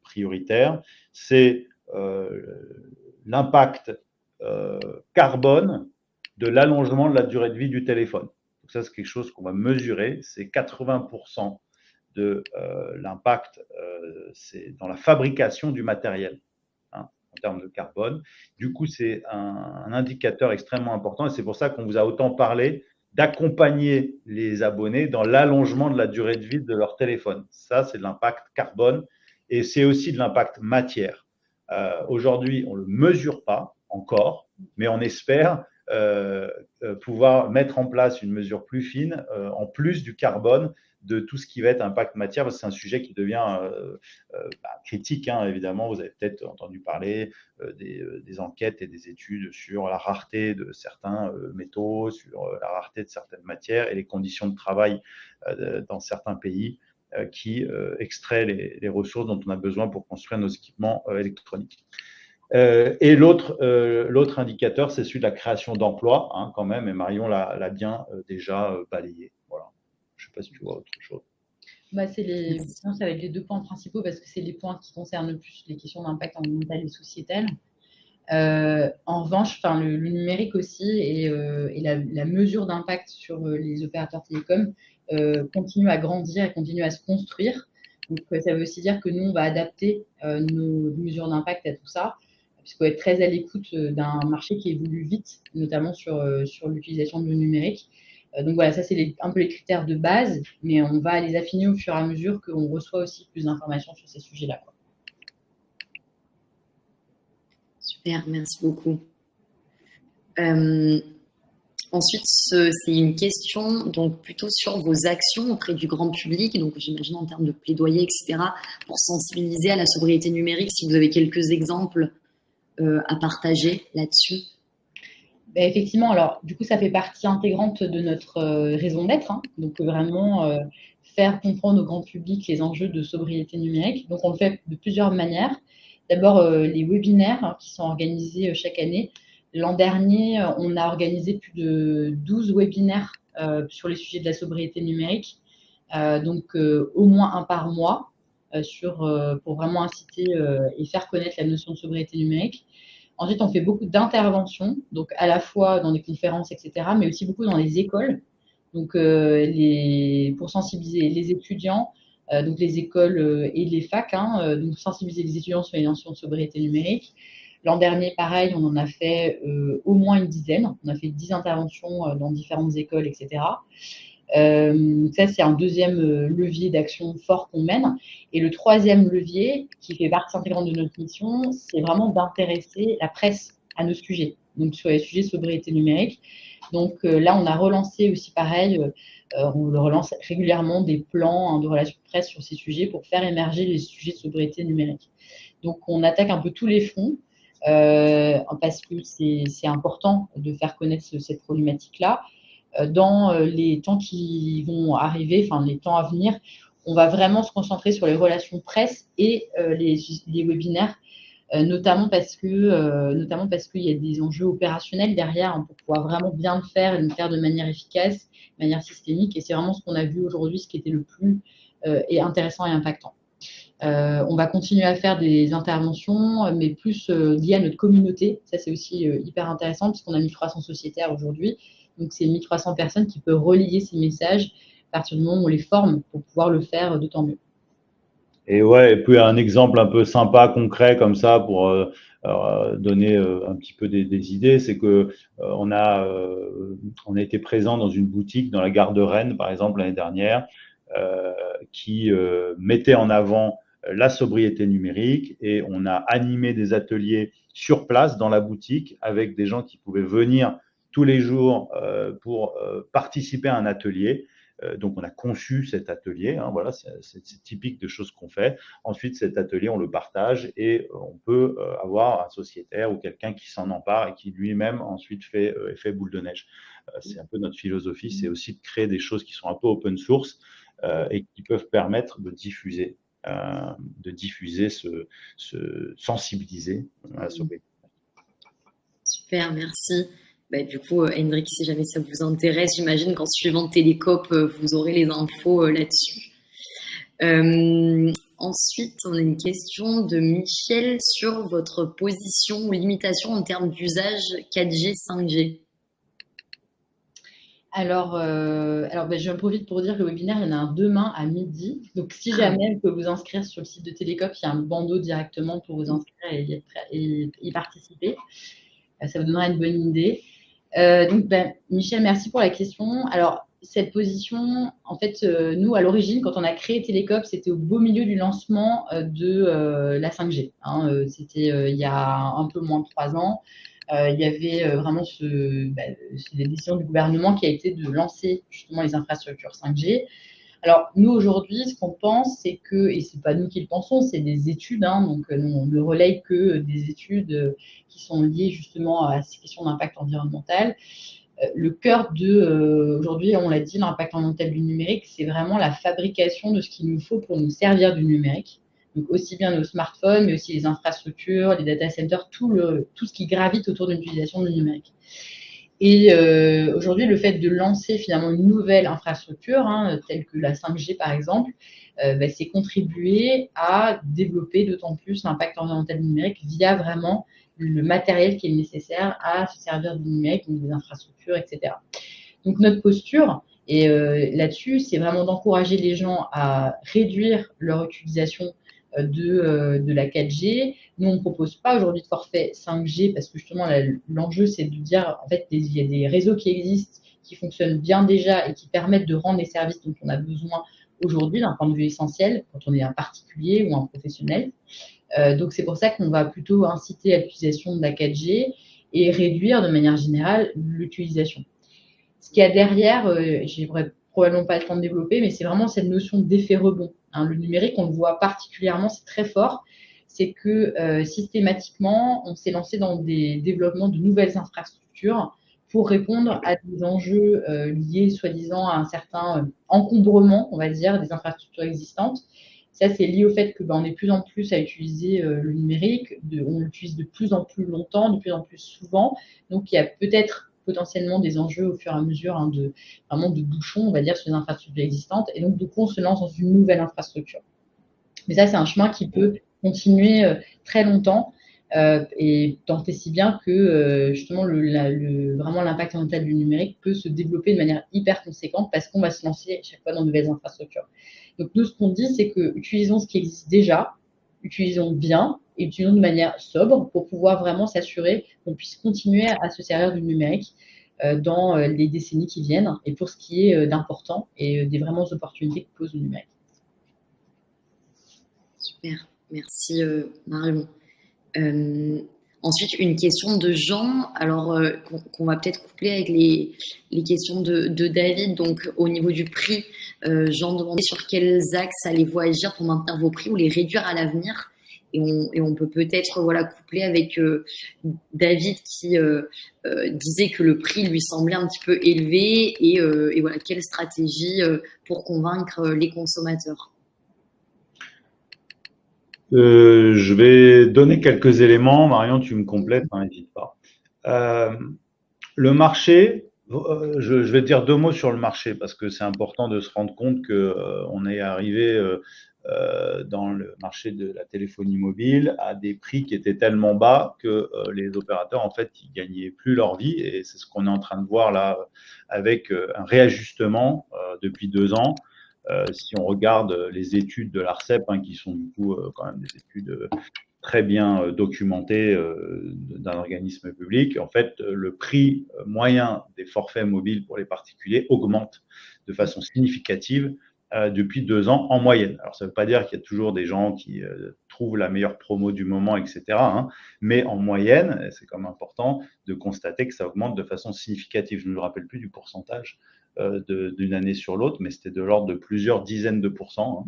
prioritaires. C'est l'impact carbone de l'allongement de la durée de vie du téléphone. Donc ça, c'est quelque chose qu'on va mesurer. C'est 80% de l'impact, c'est dans la fabrication du matériel en termes de carbone. Du coup, c'est un indicateur extrêmement important et c'est pour ça qu'on vous a autant parlé d'accompagner les abonnés dans l'allongement de la durée de vie de leur téléphone. Ça, c'est de l'impact carbone et c'est aussi de l'impact matière. Aujourd'hui, on ne le mesure pas encore, mais on espère pouvoir mettre en place une mesure plus fine, en plus du carbone, de tout ce qui va être impact matière, parce que c'est un sujet qui devient critique, évidemment. Vous avez peut-être entendu parler des enquêtes et des études sur la rareté de certains métaux, sur la rareté de certaines matières et les conditions de travail dans certains pays qui extrait les ressources dont on a besoin pour construire nos équipements électroniques. Et l'autre indicateur, c'est celui de la création d'emplois, quand même, et Marion l'a bien déjà balayé. Voilà. Je ne sais pas si tu vois autre chose. C'est avec les deux points principaux, parce que c'est les points qui concernent le plus les questions d'impact environnemental et sociétal. En revanche, le numérique aussi et la mesure d'impact sur les opérateurs télécoms continue à grandir et continue à se construire. Donc, ça veut aussi dire que nous, on va adapter nos mesures d'impact à tout ça, puisqu'on va être très à l'écoute d'un marché qui évolue vite, notamment sur l'utilisation du numérique. Donc voilà, ça c'est un peu les critères de base, mais on va les affiner au fur et à mesure qu'on reçoit aussi plus d'informations sur ces sujets-là. Super, merci beaucoup. Ensuite, c'est une question donc plutôt sur vos actions auprès du grand public, donc j'imagine en termes de plaidoyer, etc., pour sensibiliser à la sobriété numérique, si vous avez quelques exemples à partager là-dessus. Effectivement, alors du coup, ça fait partie intégrante de notre raison d'être, donc vraiment faire comprendre au grand public les enjeux de sobriété numérique. Donc on le fait de plusieurs manières. D'abord, les webinaires qui sont organisés chaque année. L'an dernier, on a organisé plus de 12 webinaires sur les sujets de la sobriété numérique, donc au moins un par mois, pour vraiment inciter et faire connaître la notion de sobriété numérique. Ensuite, on fait beaucoup d'interventions, donc à la fois dans des conférences, etc., mais aussi beaucoup dans les écoles, donc pour sensibiliser les étudiants, donc les écoles et les facs, donc sensibiliser les étudiants sur les notions de sobriété numérique. L'an dernier, pareil, on en a fait au moins une dizaine. On a fait 10 interventions dans différentes écoles, etc. Ça, c'est un deuxième levier d'action fort qu'on mène. Et le troisième levier, qui fait partie intégrante de notre mission, c'est vraiment d'intéresser la presse à nos sujets, donc sur les sujets de sobriété numérique. Donc là, on a relancé aussi pareil, on le relance régulièrement, des plans de relations de presse sur ces sujets pour faire émerger les sujets de sobriété numérique. Donc on attaque un peu tous les fronts parce que c'est important de faire connaître cette problématique-là. Dans les temps qui vont arriver, enfin les temps à venir, on va vraiment se concentrer sur les relations presse et les webinaires, notamment parce qu'il y a des enjeux opérationnels derrière pour pouvoir vraiment bien le faire et le faire de manière efficace, de manière systémique. Et c'est vraiment ce qu'on a vu aujourd'hui, ce qui était le plus intéressant et impactant. On va continuer à faire des interventions, mais plus liées à notre communauté. Ça, c'est aussi hyper intéressant puisqu'on a 1300 sociétaires aujourd'hui. Donc, c'est 1300 personnes qui peuvent relayer ces messages à partir du moment où on les forme pour pouvoir le faire d'autant mieux. Et ouais, et puis un exemple un peu sympa, concret comme ça pour donner un petit peu des idées, c'est que on a été présent dans une boutique dans la gare de Rennes, par exemple, l'année dernière, qui mettait en avant la sobriété numérique, et on a animé des ateliers sur place dans la boutique avec des gens qui pouvaient venir tous les jours pour participer à un atelier. Donc, on a conçu cet atelier. Voilà, c'est typique de choses qu'on fait. Ensuite, cet atelier, on le partage et on peut avoir un sociétaire ou quelqu'un qui s'en empare et qui lui-même ensuite fait effet boule de neige. C'est un peu notre philosophie, c'est aussi de créer des choses qui sont un peu open source et qui peuvent permettre de diffuser, sensibiliser à la sobriété. Super, merci. Du coup, Hendrik, si jamais ça vous intéresse, j'imagine qu'en suivant Télécope, vous aurez les infos là-dessus. Ensuite, on a une question de Michel sur votre position ou limitation en termes d'usage 4G, 5G. Alors, j'en profite pour dire que le webinaire, il y en a un demain à midi. Donc, si jamais vous pouvez vous inscrire sur le site de Télécope, il y a un bandeau directement pour vous inscrire et y participer. Ça vous donnera une bonne idée. Donc, Michel, merci pour la question. Alors, cette position, en fait, nous, à l'origine, quand on a créé Télécope, c'était au beau milieu du lancement de la 5G. C'était il y a un peu moins de 3 ans. Il y avait vraiment la décision du gouvernement qui a été de lancer justement les infrastructures 5G. Alors, nous, aujourd'hui, ce qu'on pense, c'est que, et ce n'est pas nous qui le pensons, c'est des études, donc nous, on ne relaye que des études qui sont liées justement à ces questions d'impact environnemental. Le cœur aujourd'hui, on l'a dit, l'impact environnemental du numérique, c'est vraiment la fabrication de ce qu'il nous faut pour nous servir du numérique. Donc, aussi bien nos smartphones, mais aussi les infrastructures, les data centers, tout ce qui gravite autour de l'utilisation du numérique. Et aujourd'hui, le fait de lancer finalement une nouvelle infrastructure, telle que la 5G par exemple, c'est contribuer à développer d'autant plus l'impact environnemental du numérique via vraiment le matériel qui est nécessaire à se servir du numérique, donc des infrastructures, etc. Donc notre posture, et là-dessus, c'est vraiment d'encourager les gens à réduire leur utilisation de la 4G. Nous, on ne propose pas aujourd'hui de forfait 5G parce que justement, l'enjeu, c'est de dire, en fait, il y a des réseaux qui existent, qui fonctionnent bien déjà et qui permettent de rendre les services dont on a besoin aujourd'hui d'un point de vue essentiel, quand on est un particulier ou un professionnel. Donc, c'est pour ça qu'on va plutôt inciter à l'utilisation de la 4G et réduire de manière générale l'utilisation. Ce qu'il y a derrière, j'aurais probablement pas le temps de développer, mais c'est vraiment cette notion d'effet rebond. Le numérique, on le voit particulièrement, c'est très fort. C'est que systématiquement, on s'est lancé dans des développements de nouvelles infrastructures pour répondre à des enjeux liés, soi-disant, à un certain encombrement, on va dire, des infrastructures existantes. Ça, c'est lié au fait que on est de plus en plus à utiliser le numérique, on l'utilise de plus en plus longtemps, de plus en plus souvent. Donc, il y a peut-être potentiellement des enjeux au fur et à mesure vraiment de bouchons, on va dire, sur les infrastructures existantes. Et donc, du coup, on se lance dans une nouvelle infrastructure. Mais ça, c'est un chemin qui peut continuer très longtemps. Et tant et si bien que justement vraiment l'impact environnemental du numérique peut se développer de manière hyper conséquente parce qu'on va se lancer à chaque fois dans de nouvelles infrastructures. Donc nous, ce qu'on dit, c'est que utilisons ce qui existe déjà, utilisons bien et utilisons de manière sobre pour pouvoir vraiment s'assurer qu'on puisse continuer à se servir du numérique dans les décennies qui viennent et pour ce qui est d'important et des vraiment opportunités que pose le numérique. Super, merci Marion. Ensuite, une question de Jean, alors qu'on va peut-être coupler avec les questions de David. Donc, au niveau du prix, Jean demandait sur quels axes allez-vous agir pour maintenir vos prix ou les réduire à l'avenir. Et on peut peut-être coupler avec David qui disait que le prix lui semblait un petit peu élevé et voilà, quelle stratégie pour convaincre les consommateurs. Je vais donner quelques éléments. Marion, tu me complètes, n'hésite pas. Le marché, je vais dire 2 mots sur le marché parce que c'est important de se rendre compte qu'on est arrivé dans le marché de la téléphonie mobile à des prix qui étaient tellement bas que les opérateurs, en fait, ils gagnaient plus leur vie et c'est ce qu'on est en train de voir là avec un réajustement depuis 2 ans. Si on regarde les études de l'ARCEP, qui sont du coup quand même des études très bien documentées d'un organisme public, en fait, le prix moyen des forfaits mobiles pour les particuliers augmente de façon significative depuis 2 ans en moyenne. Alors, ça ne veut pas dire qu'il y a toujours des gens qui trouvent la meilleure promo du moment, etc. Mais en moyenne, c'est quand même important de constater que ça augmente de façon significative. Je ne me rappelle plus du pourcentage d'une année sur l'autre, mais c'était de l'ordre de plusieurs dizaines de pourcents.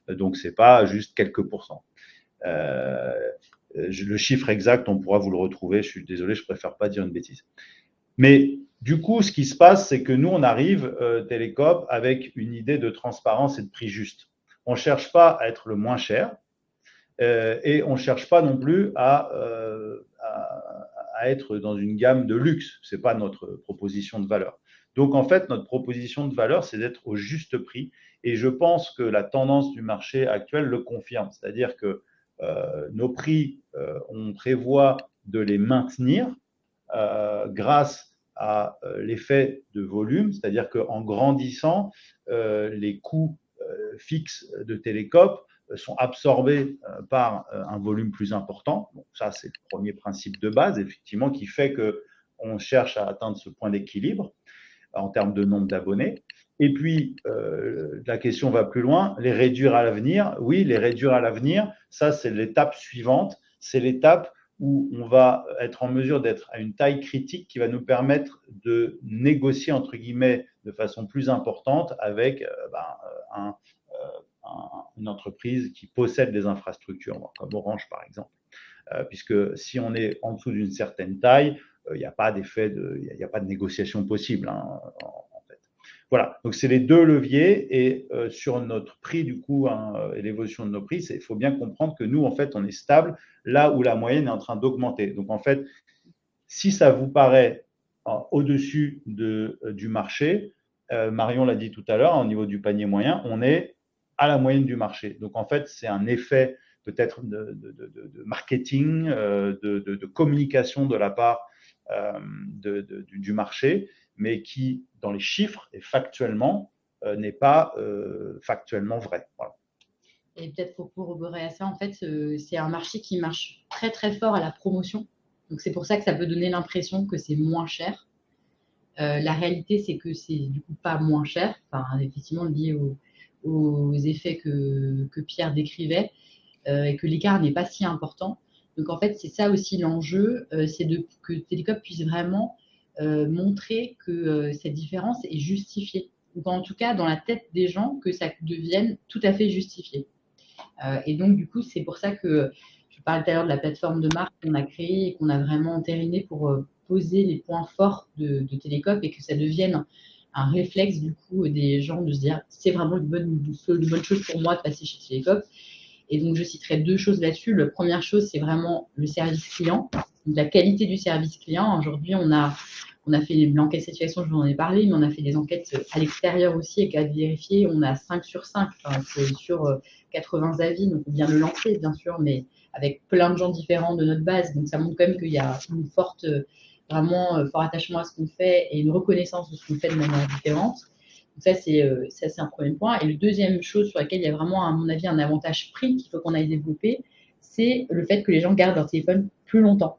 Donc, ce n'est pas juste quelques pourcents. Le chiffre exact, on pourra vous le retrouver. Je suis désolé, je ne préfère pas dire une bêtise. Mais du coup, ce qui se passe, c'est que nous, on arrive, Télécope, avec une idée de transparence et de prix juste. On ne cherche pas à être le moins cher et on ne cherche pas non plus à être dans une gamme de luxe. Ce n'est pas notre proposition de valeur. Donc, en fait, notre proposition de valeur, c'est d'être au juste prix. Et je pense que la tendance du marché actuel le confirme. C'est-à-dire que nos prix, on prévoit de les maintenir grâce à l'effet de volume. C'est-à-dire qu'en grandissant, les coûts fixes de Télécope sont absorbés par un volume plus important. Donc, ça, c'est le premier principe de base, effectivement, qui fait qu'on cherche à atteindre ce point d'équilibre en termes de nombre d'abonnés. Et puis, la question va plus loin, les réduire à l'avenir. Oui, les réduire à l'avenir, ça, c'est l'étape suivante. C'est l'étape où on va être en mesure d'être à une taille critique qui va nous permettre de négocier, entre guillemets, de façon plus importante avec une entreprise qui possède des infrastructures, comme Orange, par exemple. Puisque si on est en dessous d'une certaine taille, il n'y a pas d'effet il n'y a pas de négociation possible, en fait. Voilà, donc c'est les 2 leviers et sur notre prix du coup et l'évolution de nos prix, il faut bien comprendre que nous en fait on est stable là où la moyenne est en train d'augmenter. Donc en fait, si ça vous paraît au-dessus du marché, Marion l'a dit tout à l'heure, au niveau du panier moyen, on est à la moyenne du marché. Donc en fait, c'est un effet peut-être de marketing, de communication de la part du marché, mais qui, dans les chiffres et factuellement, n'est pas factuellement vrai. Voilà. Et peut-être pour corroborer à ça, en fait, c'est un marché qui marche très très fort à la promotion. Donc c'est pour ça que ça peut donner l'impression que c'est moins cher. La réalité, c'est que c'est du coup pas moins cher, enfin effectivement lié aux effets que Pierre décrivait, et que l'écart n'est pas si important. Donc en fait, c'est ça aussi l'enjeu, c'est que Télécope puisse vraiment montrer que cette différence est justifiée, ou en tout cas dans la tête des gens que ça devienne tout à fait justifié. Et donc du coup, c'est pour ça que je parlais tout à l'heure de la plateforme de marque qu'on a créée et qu'on a vraiment entériné pour poser les points forts de Télécope et que ça devienne un réflexe du coup des gens de se dire c'est vraiment une bonne chose pour moi de passer chez Télécope. Et donc, je citerai 2 choses là-dessus. La première chose, c'est vraiment le service client, donc la qualité du service client. Aujourd'hui, on a fait l'enquête satisfaction, je vous en ai parlé, mais on a fait des enquêtes à l'extérieur aussi et à vérifier. On a 5 sur 5, enfin, c'est sur 80 avis, donc on vient de le lancer, bien sûr, mais avec plein de gens différents de notre base. Donc, ça montre quand même qu'il y a une forte, vraiment fort attachement à ce qu'on fait et une reconnaissance de ce qu'on fait de manière différente. Donc ça, c'est un premier point. Et le deuxième chose sur laquelle il y a vraiment, à mon avis, un avantage prix qu'il faut qu'on aille développer, c'est le fait que les gens gardent leur téléphone plus longtemps.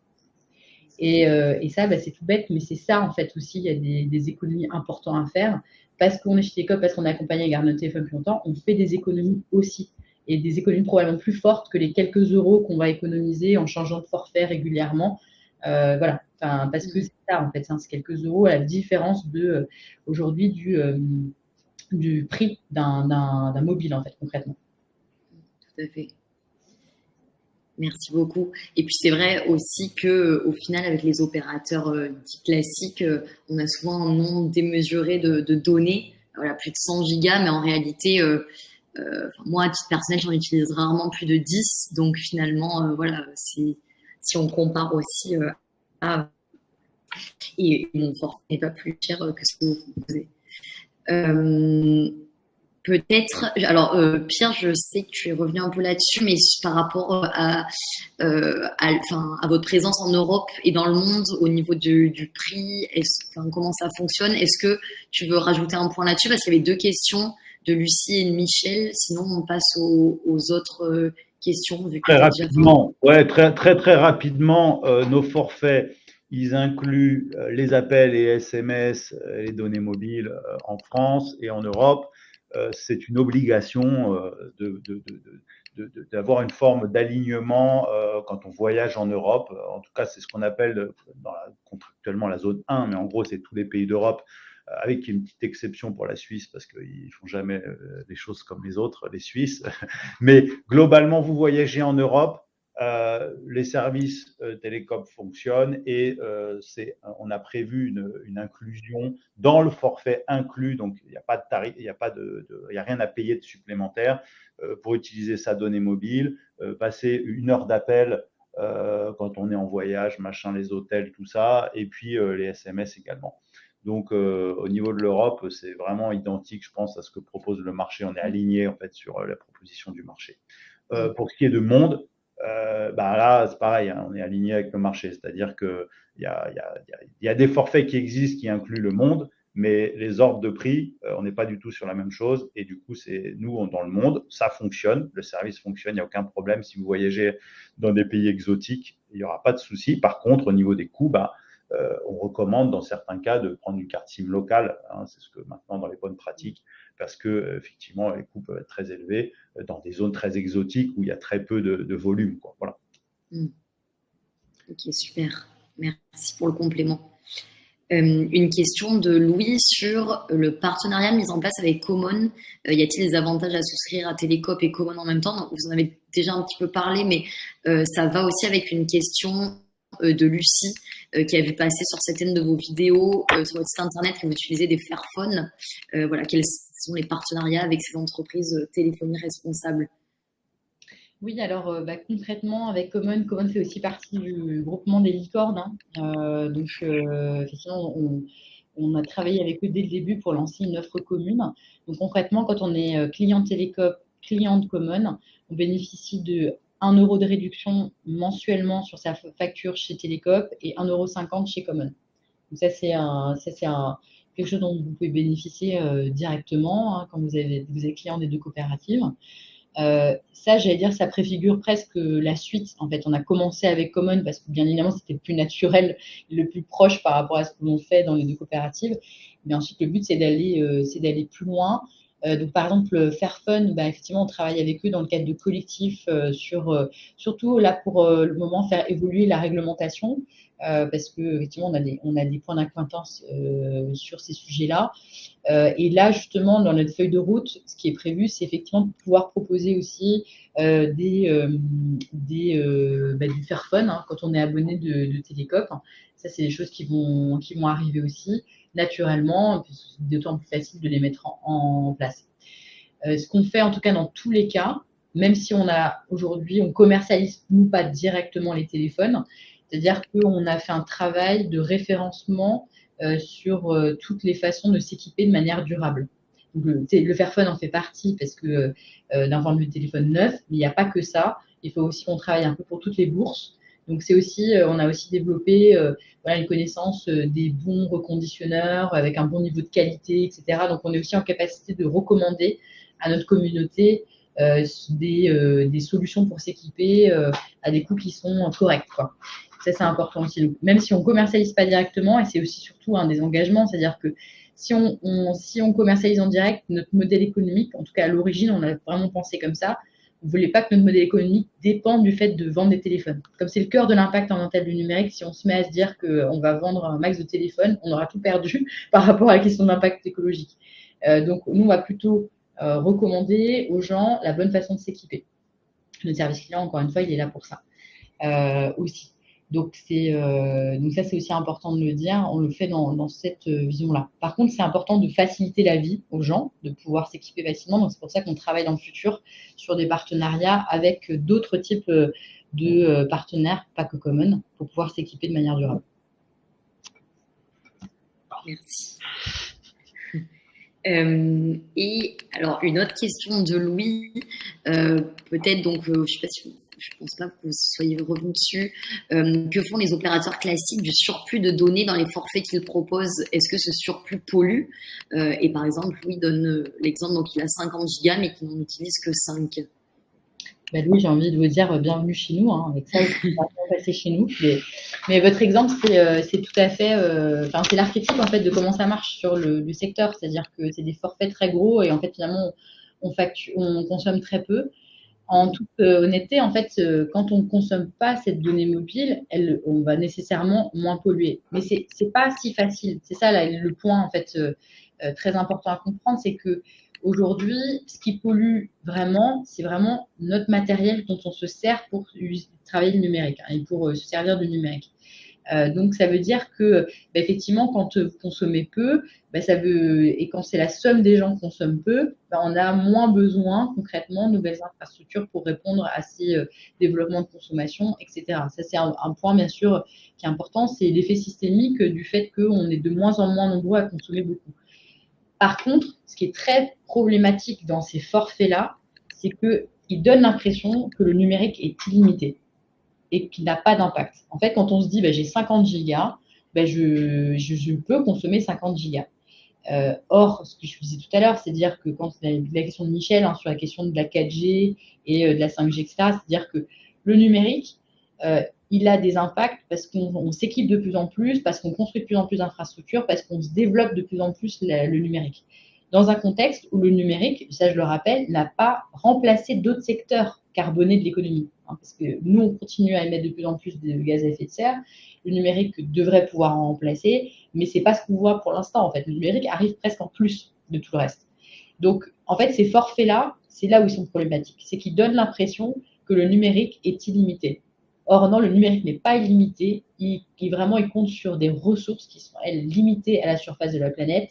Et ça, c'est tout bête, mais c'est ça, en fait, aussi, il y a des économies importantes à faire. Parce qu'on est chez Télécope, parce qu'on est accompagné à garder notre téléphone plus longtemps, on fait des économies aussi. Et des économies probablement plus fortes que les quelques euros qu'on va économiser en changeant de forfait régulièrement. Voilà, enfin, parce que c'est ça, en fait, c'est quelques euros à la différence aujourd'hui du prix d'un mobile, en fait, concrètement. Tout à fait. Merci beaucoup. Et puis c'est vrai aussi que au final, avec les opérateurs dits classiques, on a souvent un nombre démesuré de données, voilà, plus de 100 gigas, mais en réalité, moi, à titre personnel, j'en utilise rarement plus de 10. Donc finalement, voilà, si on compare aussi à... Et mon forfait n'est pas plus cher que ce que vous proposez. Peut-être, alors Pierre, je sais que tu es revenu un peu là-dessus, mais par rapport à votre présence en Europe et dans le monde au niveau du prix, comment ça fonctionne? Est-ce que tu veux rajouter un point là-dessus? Parce qu'il y avait 2 questions de Lucie et de Michel. Sinon, on passe aux autres questions. Vu que très rapidement, ouais, très rapidement, nos forfaits, ils incluent les appels et SMS, les données mobiles en France et en Europe. C'est une obligation d'avoir une forme d'alignement quand on voyage en Europe. En tout cas, c'est ce qu'on appelle contractuellement la zone 1, mais en gros, c'est tous les pays d'Europe, avec une petite exception pour la Suisse, parce qu'ils ne font jamais des choses comme les autres, les Suisses. Mais globalement, vous voyagez en Europe, les services télécom fonctionnent et on a prévu une inclusion dans le forfait inclus, donc il n'y a pas de tarif, il n'y a rien à payer de supplémentaire pour utiliser sa donnée mobile, passer 1 heure d'appel quand on est en voyage, machin, les hôtels, tout ça, et puis les SMS également. Donc au niveau de l'Europe, c'est vraiment identique, je pense, à ce que propose le marché. On est aligné en fait sur la proposition du marché. Pour ce qui est de monde, là, c'est pareil, hein, on est aligné avec le marché, c'est-à-dire qu'il y a des forfaits qui existent qui incluent le monde, mais les ordres de prix, on n'est pas du tout sur la même chose. Et du coup, c'est nous, dans le monde, ça fonctionne, le service fonctionne, il n'y a aucun problème. Si vous voyagez dans des pays exotiques, il n'y aura pas de souci. Par contre, au niveau des coûts, on recommande dans certains cas de prendre une carte SIM locale, hein, c'est ce que maintenant dans les bonnes pratiques, parce que effectivement les coûts peuvent être très élevés dans des zones très exotiques où il y a très peu de volume, quoi. Voilà. Ok, super. Merci pour le complément. Une question de Louis sur le partenariat mis en place avec Common. Y a-t-il des avantages à souscrire à Télécope et Common en même temps? Donc, vous en avez déjà un petit peu parlé, mais ça va aussi avec une question de Lucie qui a vu passer sur certaines de vos vidéos sur votre site internet que vous utilisez des Fairphone. Voilà, quels sont les partenariats avec ces entreprises téléphonie responsables? Oui, alors concrètement, avec Common fait aussi partie du groupement des licornes. Hein. Donc, effectivement, on a travaillé avec eux dès le début pour lancer une offre commune. Donc, concrètement, quand on est client Télécope, client de Common, on bénéficie de 1 € de réduction mensuellement sur sa facture chez Télécope et 1,50 € chez Common. Donc, ça, c'est quelque chose dont vous pouvez bénéficier directement quand vous êtes client des 2 coopératives. Ça, j'allais dire, ça préfigure presque la suite. En fait, on a commencé avec Common parce que bien évidemment, c'était le plus naturel, le plus proche par rapport à ce que l'on fait dans les 2 coopératives. Mais ensuite, le but, c'est d'aller plus loin. Donc, par exemple, Fairphone, effectivement, on travaille avec eux dans le cadre de collectifs surtout là pour le moment faire évoluer la réglementation. parce qu'effectivement, on a des points d'acquaintance sur ces sujets-là. Et là, justement, dans notre feuille de route, ce qui est prévu, c'est effectivement de pouvoir proposer aussi du Fairphone, hein, quand on est abonné de Télécope. Ça, c'est des choses qui vont arriver aussi naturellement, puis c'est d'autant plus facile de les mettre en place. Ce qu'on fait, en tout cas, dans tous les cas, même si aujourd'hui, on commercialise nous pas directement les téléphones, c'est-à-dire qu'on a fait un travail de référencement sur toutes les façons de s'équiper de manière durable. Donc, le Fairphone en fait partie parce que d'un point de vue de téléphone neuf, mais il n'y a pas que ça. Il faut aussi qu'on travaille un peu pour toutes les bourses. Donc c'est aussi, on a aussi développé une connaissance des bons reconditionneurs avec un bon niveau de qualité, etc. Donc on est aussi en capacité de recommander à notre communauté des solutions pour s'équiper à des coûts qui sont corrects, quoi. Ça, c'est important aussi. Donc, même si on ne commercialise pas directement, et c'est aussi surtout un des engagements, c'est-à-dire que si on commercialise en direct, notre modèle économique, en tout cas à l'origine, on a vraiment pensé comme ça, on ne voulait pas que notre modèle économique dépende du fait de vendre des téléphones. Comme c'est le cœur de l'impact environnemental du numérique, si on se met à se dire qu'on va vendre un max de téléphones, on aura tout perdu par rapport à la question de l'impact écologique. Donc, nous, on va plutôt recommander aux gens la bonne façon de s'équiper. Notre service client, encore une fois, il est là pour ça aussi. Donc ça, c'est aussi important de le dire. On le fait dans cette vision-là. Par contre, c'est important de faciliter la vie aux gens, de pouvoir s'équiper facilement. Donc, c'est pour ça qu'on travaille dans le futur sur des partenariats avec d'autres types de partenaires, pas que Common, pour pouvoir s'équiper de manière durable. Merci. Et alors, une autre question de Louis, peut-être donc, je sais pas si je pense pas que vous soyez revenu dessus. Que font les opérateurs classiques du surplus de données dans les forfaits qu'ils proposent? Est-ce que ce surplus pollue? Et par exemple, Louis donne l'exemple, donc il a 50 gigas, mais qu'il n'en utilise que 5. Louis, j'ai envie de vous dire bienvenue chez nous. Hein, avec ça, il va passer chez nous. Mais votre exemple, c'est tout à fait, c'est l'archétype en fait de comment ça marche sur le secteur. C'est-à-dire que c'est des forfaits très gros et en fait finalement on consomme très peu. En toute honnêteté, en fait, quand on ne consomme pas cette donnée mobile, on va nécessairement moins polluer. Mais c'est pas si facile. C'est ça là, le point en fait très important à comprendre, c'est que aujourd'hui, ce qui pollue vraiment, c'est vraiment notre matériel dont on se sert pour travailler le numérique et pour se servir du numérique. Donc, ça veut dire que, effectivement, quand vous consommez peu, et quand c'est la somme des gens qui consomment peu, on a moins besoin, concrètement, de nouvelles infrastructures pour répondre à ces développements de consommation, etc. Ça, c'est un point, bien sûr, qui est important. C'est l'effet systémique du fait qu'on est de moins en moins nombreux à consommer beaucoup. Par contre, ce qui est très problématique dans ces forfaits-là, c'est qu'ils donnent l'impression que le numérique est illimité et qui n'a pas d'impact. En fait, quand on se dit j'ai 50 gigas, je peux consommer 50 gigas. Or, ce que je disais tout à l'heure, c'est-à-dire que quand la question de Michel sur la question de la 4G et de la 5G, etc., c'est-à-dire que le numérique, il a des impacts parce qu'on s'équipe de plus en plus, parce qu'on construit de plus en plus d'infrastructures, parce qu'on se développe de plus en plus le numérique. Dans un contexte où le numérique, ça je le rappelle, n'a pas remplacé d'autres secteurs carbonés de l'économie. Parce que nous, on continue à émettre de plus en plus de gaz à effet de serre. Le numérique devrait pouvoir en remplacer, mais ce n'est pas ce qu'on voit pour l'instant. En fait, le numérique arrive presque en plus de tout le reste. Donc, en fait, ces forfaits-là, c'est là où ils sont problématiques. C'est qu'ils donnent l'impression que le numérique est illimité. Or, non, le numérique n'est pas illimité. Il compte sur des ressources qui sont, elles, limitées à la surface de la planète,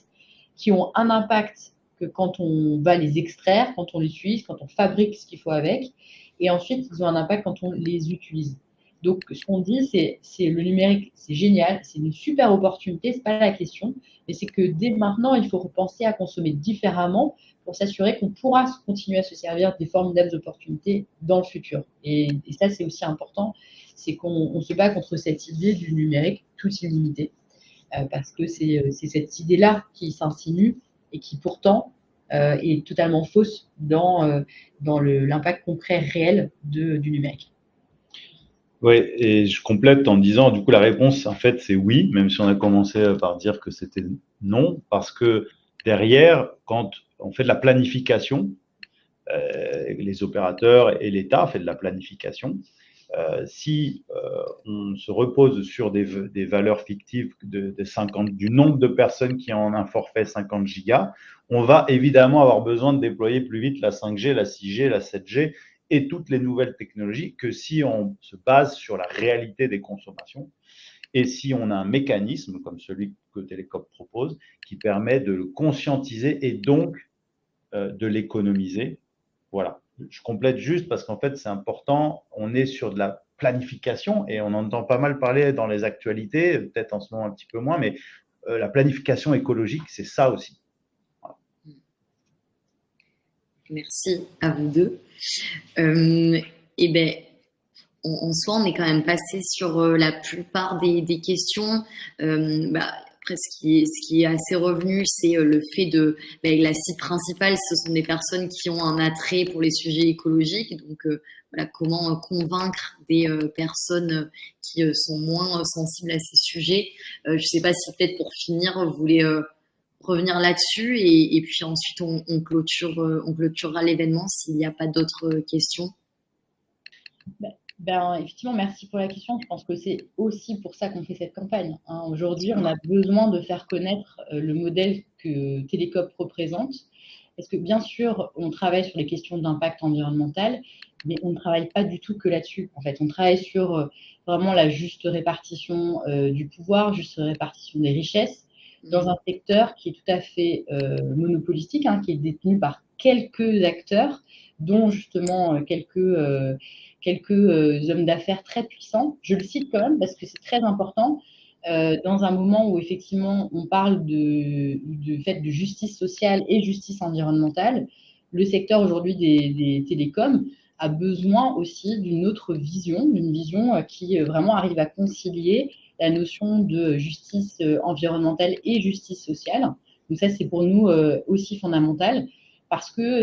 qui ont un impact que quand on va les extraire, quand on les utilise, quand on fabrique ce qu'il faut avec, et ensuite, ils ont un impact quand on les utilise. Donc, ce qu'on dit, c'est le numérique, c'est génial, c'est une super opportunité, c'est pas la question, mais c'est que dès maintenant, il faut repenser à consommer différemment pour s'assurer qu'on pourra continuer à se servir des formidables opportunités dans le futur. Et ça, c'est aussi important, c'est qu'on se bat contre cette idée du numérique tout illimité, parce que c'est cette idée-là qui s'insinue et qui pourtant est totalement fausse dans l'impact concret réel du numérique. Oui, et je complète en disant, du coup, la réponse, en fait, c'est oui, même si on a commencé par dire que c'était non, parce que derrière, quand on fait de la planification, les opérateurs et l'État fait de la planification, si on se repose sur des valeurs fictives de 50, du nombre de personnes qui ont un forfait 50 gigas, on va évidemment avoir besoin de déployer plus vite la 5G, la 6G, la 7G et toutes les nouvelles technologies que si on se base sur la réalité des consommations et si on a un mécanisme comme celui que Télécope propose qui permet de le conscientiser et donc de l'économiser. Voilà. Je complète juste parce qu'en fait, c'est important. On est sur de la planification et on entend pas mal parler dans les actualités, peut-être en ce moment un petit peu moins, mais la planification écologique, c'est ça aussi. Voilà. Merci à vous deux. Et ben, en soi, on est quand même passé sur la plupart des questions. Après, ce qui est assez revenu, c'est le fait la cible principale, ce sont des personnes qui ont un attrait pour les sujets écologiques. Donc, voilà, comment convaincre des personnes qui sont moins sensibles à ces sujets. Je ne sais pas si peut-être pour finir, vous voulez revenir là-dessus et puis ensuite on clôturera l'événement s'il n'y a pas d'autres questions. Effectivement, merci pour la question. Je pense que c'est aussi pour ça qu'on fait cette campagne. Aujourd'hui, on a besoin de faire connaître le modèle que Télécope représente. Parce que bien sûr, on travaille sur les questions d'impact environnemental, mais on ne travaille pas du tout que là-dessus. En fait, on travaille sur vraiment la juste répartition du pouvoir, juste répartition des richesses, dans un secteur qui est tout à fait monopolistique, qui est détenu par quelques acteurs, dont justement quelques hommes d'affaires très puissants. Je le cite quand même parce que c'est très important. Dans un moment où effectivement on parle de fait de justice sociale et justice environnementale, le secteur aujourd'hui des télécoms a besoin aussi d'une autre vision, d'une vision qui vraiment arrive à concilier la notion de justice environnementale et justice sociale. Donc ça, c'est pour nous aussi fondamental. Parce que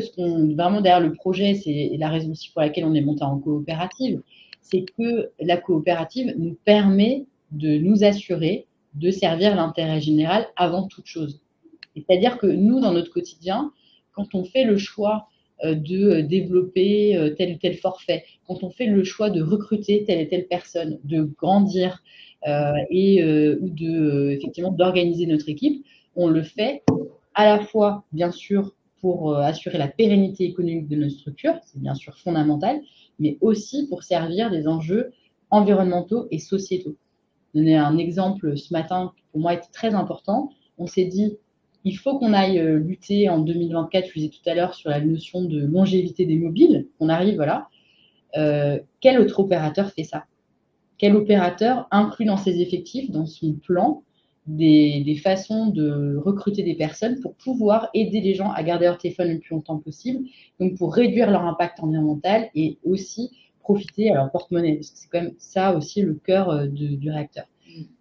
vraiment derrière le projet, c'est la raison aussi pour laquelle on est monté en coopérative, c'est que la coopérative nous permet de nous assurer de servir l'intérêt général avant toute chose. C'est-à-dire que nous, dans notre quotidien, quand on fait le choix de développer tel ou tel forfait, quand on fait le choix de recruter telle et telle personne, de grandir ou effectivement d'organiser notre équipe, on le fait à la fois, bien sûr, pour assurer la pérennité économique de notre structure, c'est bien sûr fondamental, mais aussi pour servir des enjeux environnementaux et sociétaux. Donner un exemple ce matin, qui pour moi était très important, on s'est dit, il faut qu'on aille lutter en 2024, je disais tout à l'heure, sur la notion de longévité des mobiles, on arrive, voilà. Quel autre opérateur fait ça? Quel opérateur inclut dans ses effectifs, dans son plan, des façons de recruter des personnes pour pouvoir aider les gens à garder leur téléphone le plus longtemps possible, donc pour réduire leur impact environnemental et aussi profiter à leur porte-monnaie, parce que c'est quand même ça aussi le cœur du réacteur.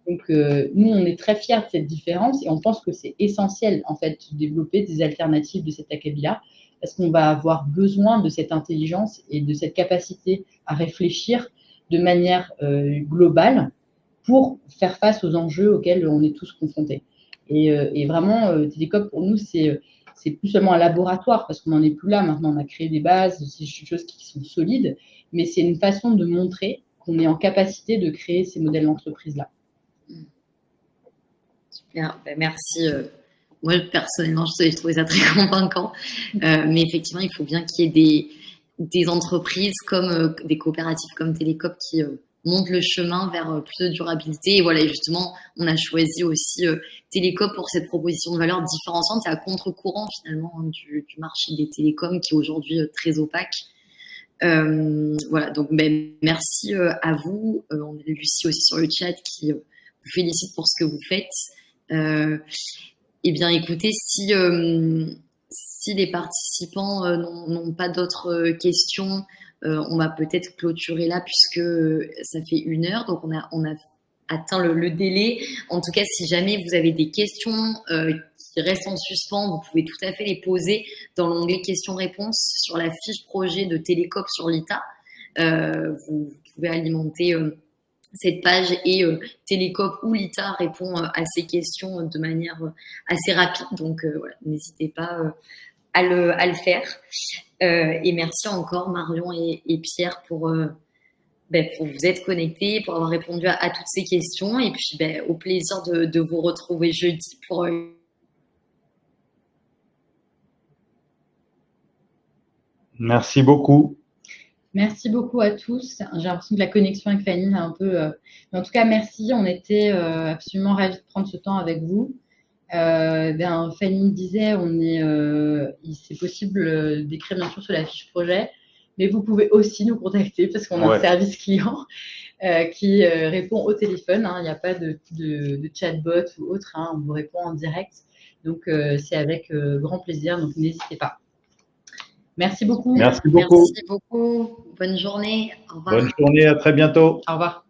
Donc nous, on est très fiers de cette différence et on pense que c'est essentiel en fait de développer des alternatives de cet acabit-là, parce qu'on va avoir besoin de cette intelligence et de cette capacité à réfléchir de manière globale pour faire face aux enjeux auxquels on est tous confrontés. Et vraiment, Télécope, pour nous, c'est plus seulement un laboratoire, parce qu'on n'en est plus là. Maintenant, on a créé des bases, c'est des choses qui sont solides, mais c'est une façon de montrer qu'on est en capacité de créer ces modèles d'entreprise-là. Super, merci. Moi, personnellement, j'ai trouvé ça très convaincant. Mais effectivement, il faut bien qu'il y ait des entreprises comme des coopératives comme Télécope qui montent le chemin vers plus de durabilité. Et voilà, justement, on a choisi aussi Télécope pour cette proposition de valeur différenciante. C'est à contre-courant finalement du marché des télécoms qui est aujourd'hui très opaque. Voilà, donc merci à vous. On a Lucie aussi sur le chat qui vous félicite pour ce que vous faites. Eh bien, écoutez, si les participants n'ont pas d'autres questions, on va peut-être clôturer là puisque ça fait 1 heure, donc on a atteint le délai. En tout cas, si jamais vous avez des questions qui restent en suspens, vous pouvez tout à fait les poser dans l'onglet questions-réponses sur la fiche projet de Télécope sur l'ITA. Vous pouvez alimenter cette page et Télécope ou l'ITA répond à ces questions de manière assez rapide. Donc, voilà, n'hésitez pas à le faire. Et merci encore Marion et Pierre pour pour vous être connecté, pour avoir répondu à toutes ces questions. Et puis, au plaisir de vous retrouver jeudi pour Merci beaucoup. Merci beaucoup à tous. J'ai l'impression que la connexion avec Fanny est un peu… Mais en tout cas, merci. On était absolument ravis de prendre ce temps avec vous. Fanny disait, c'est possible d'écrire bien sûr sur la fiche projet, mais vous pouvez aussi nous contacter parce qu'on a un service client qui répond au téléphone. Hein. Il n'y a pas de chatbot ou autre. Hein. On vous répond en direct. Donc, c'est avec grand plaisir. Donc, n'hésitez pas. Merci beaucoup. Merci beaucoup. Merci beaucoup. Bonne journée. Au revoir. Bonne journée. À très bientôt. Au revoir.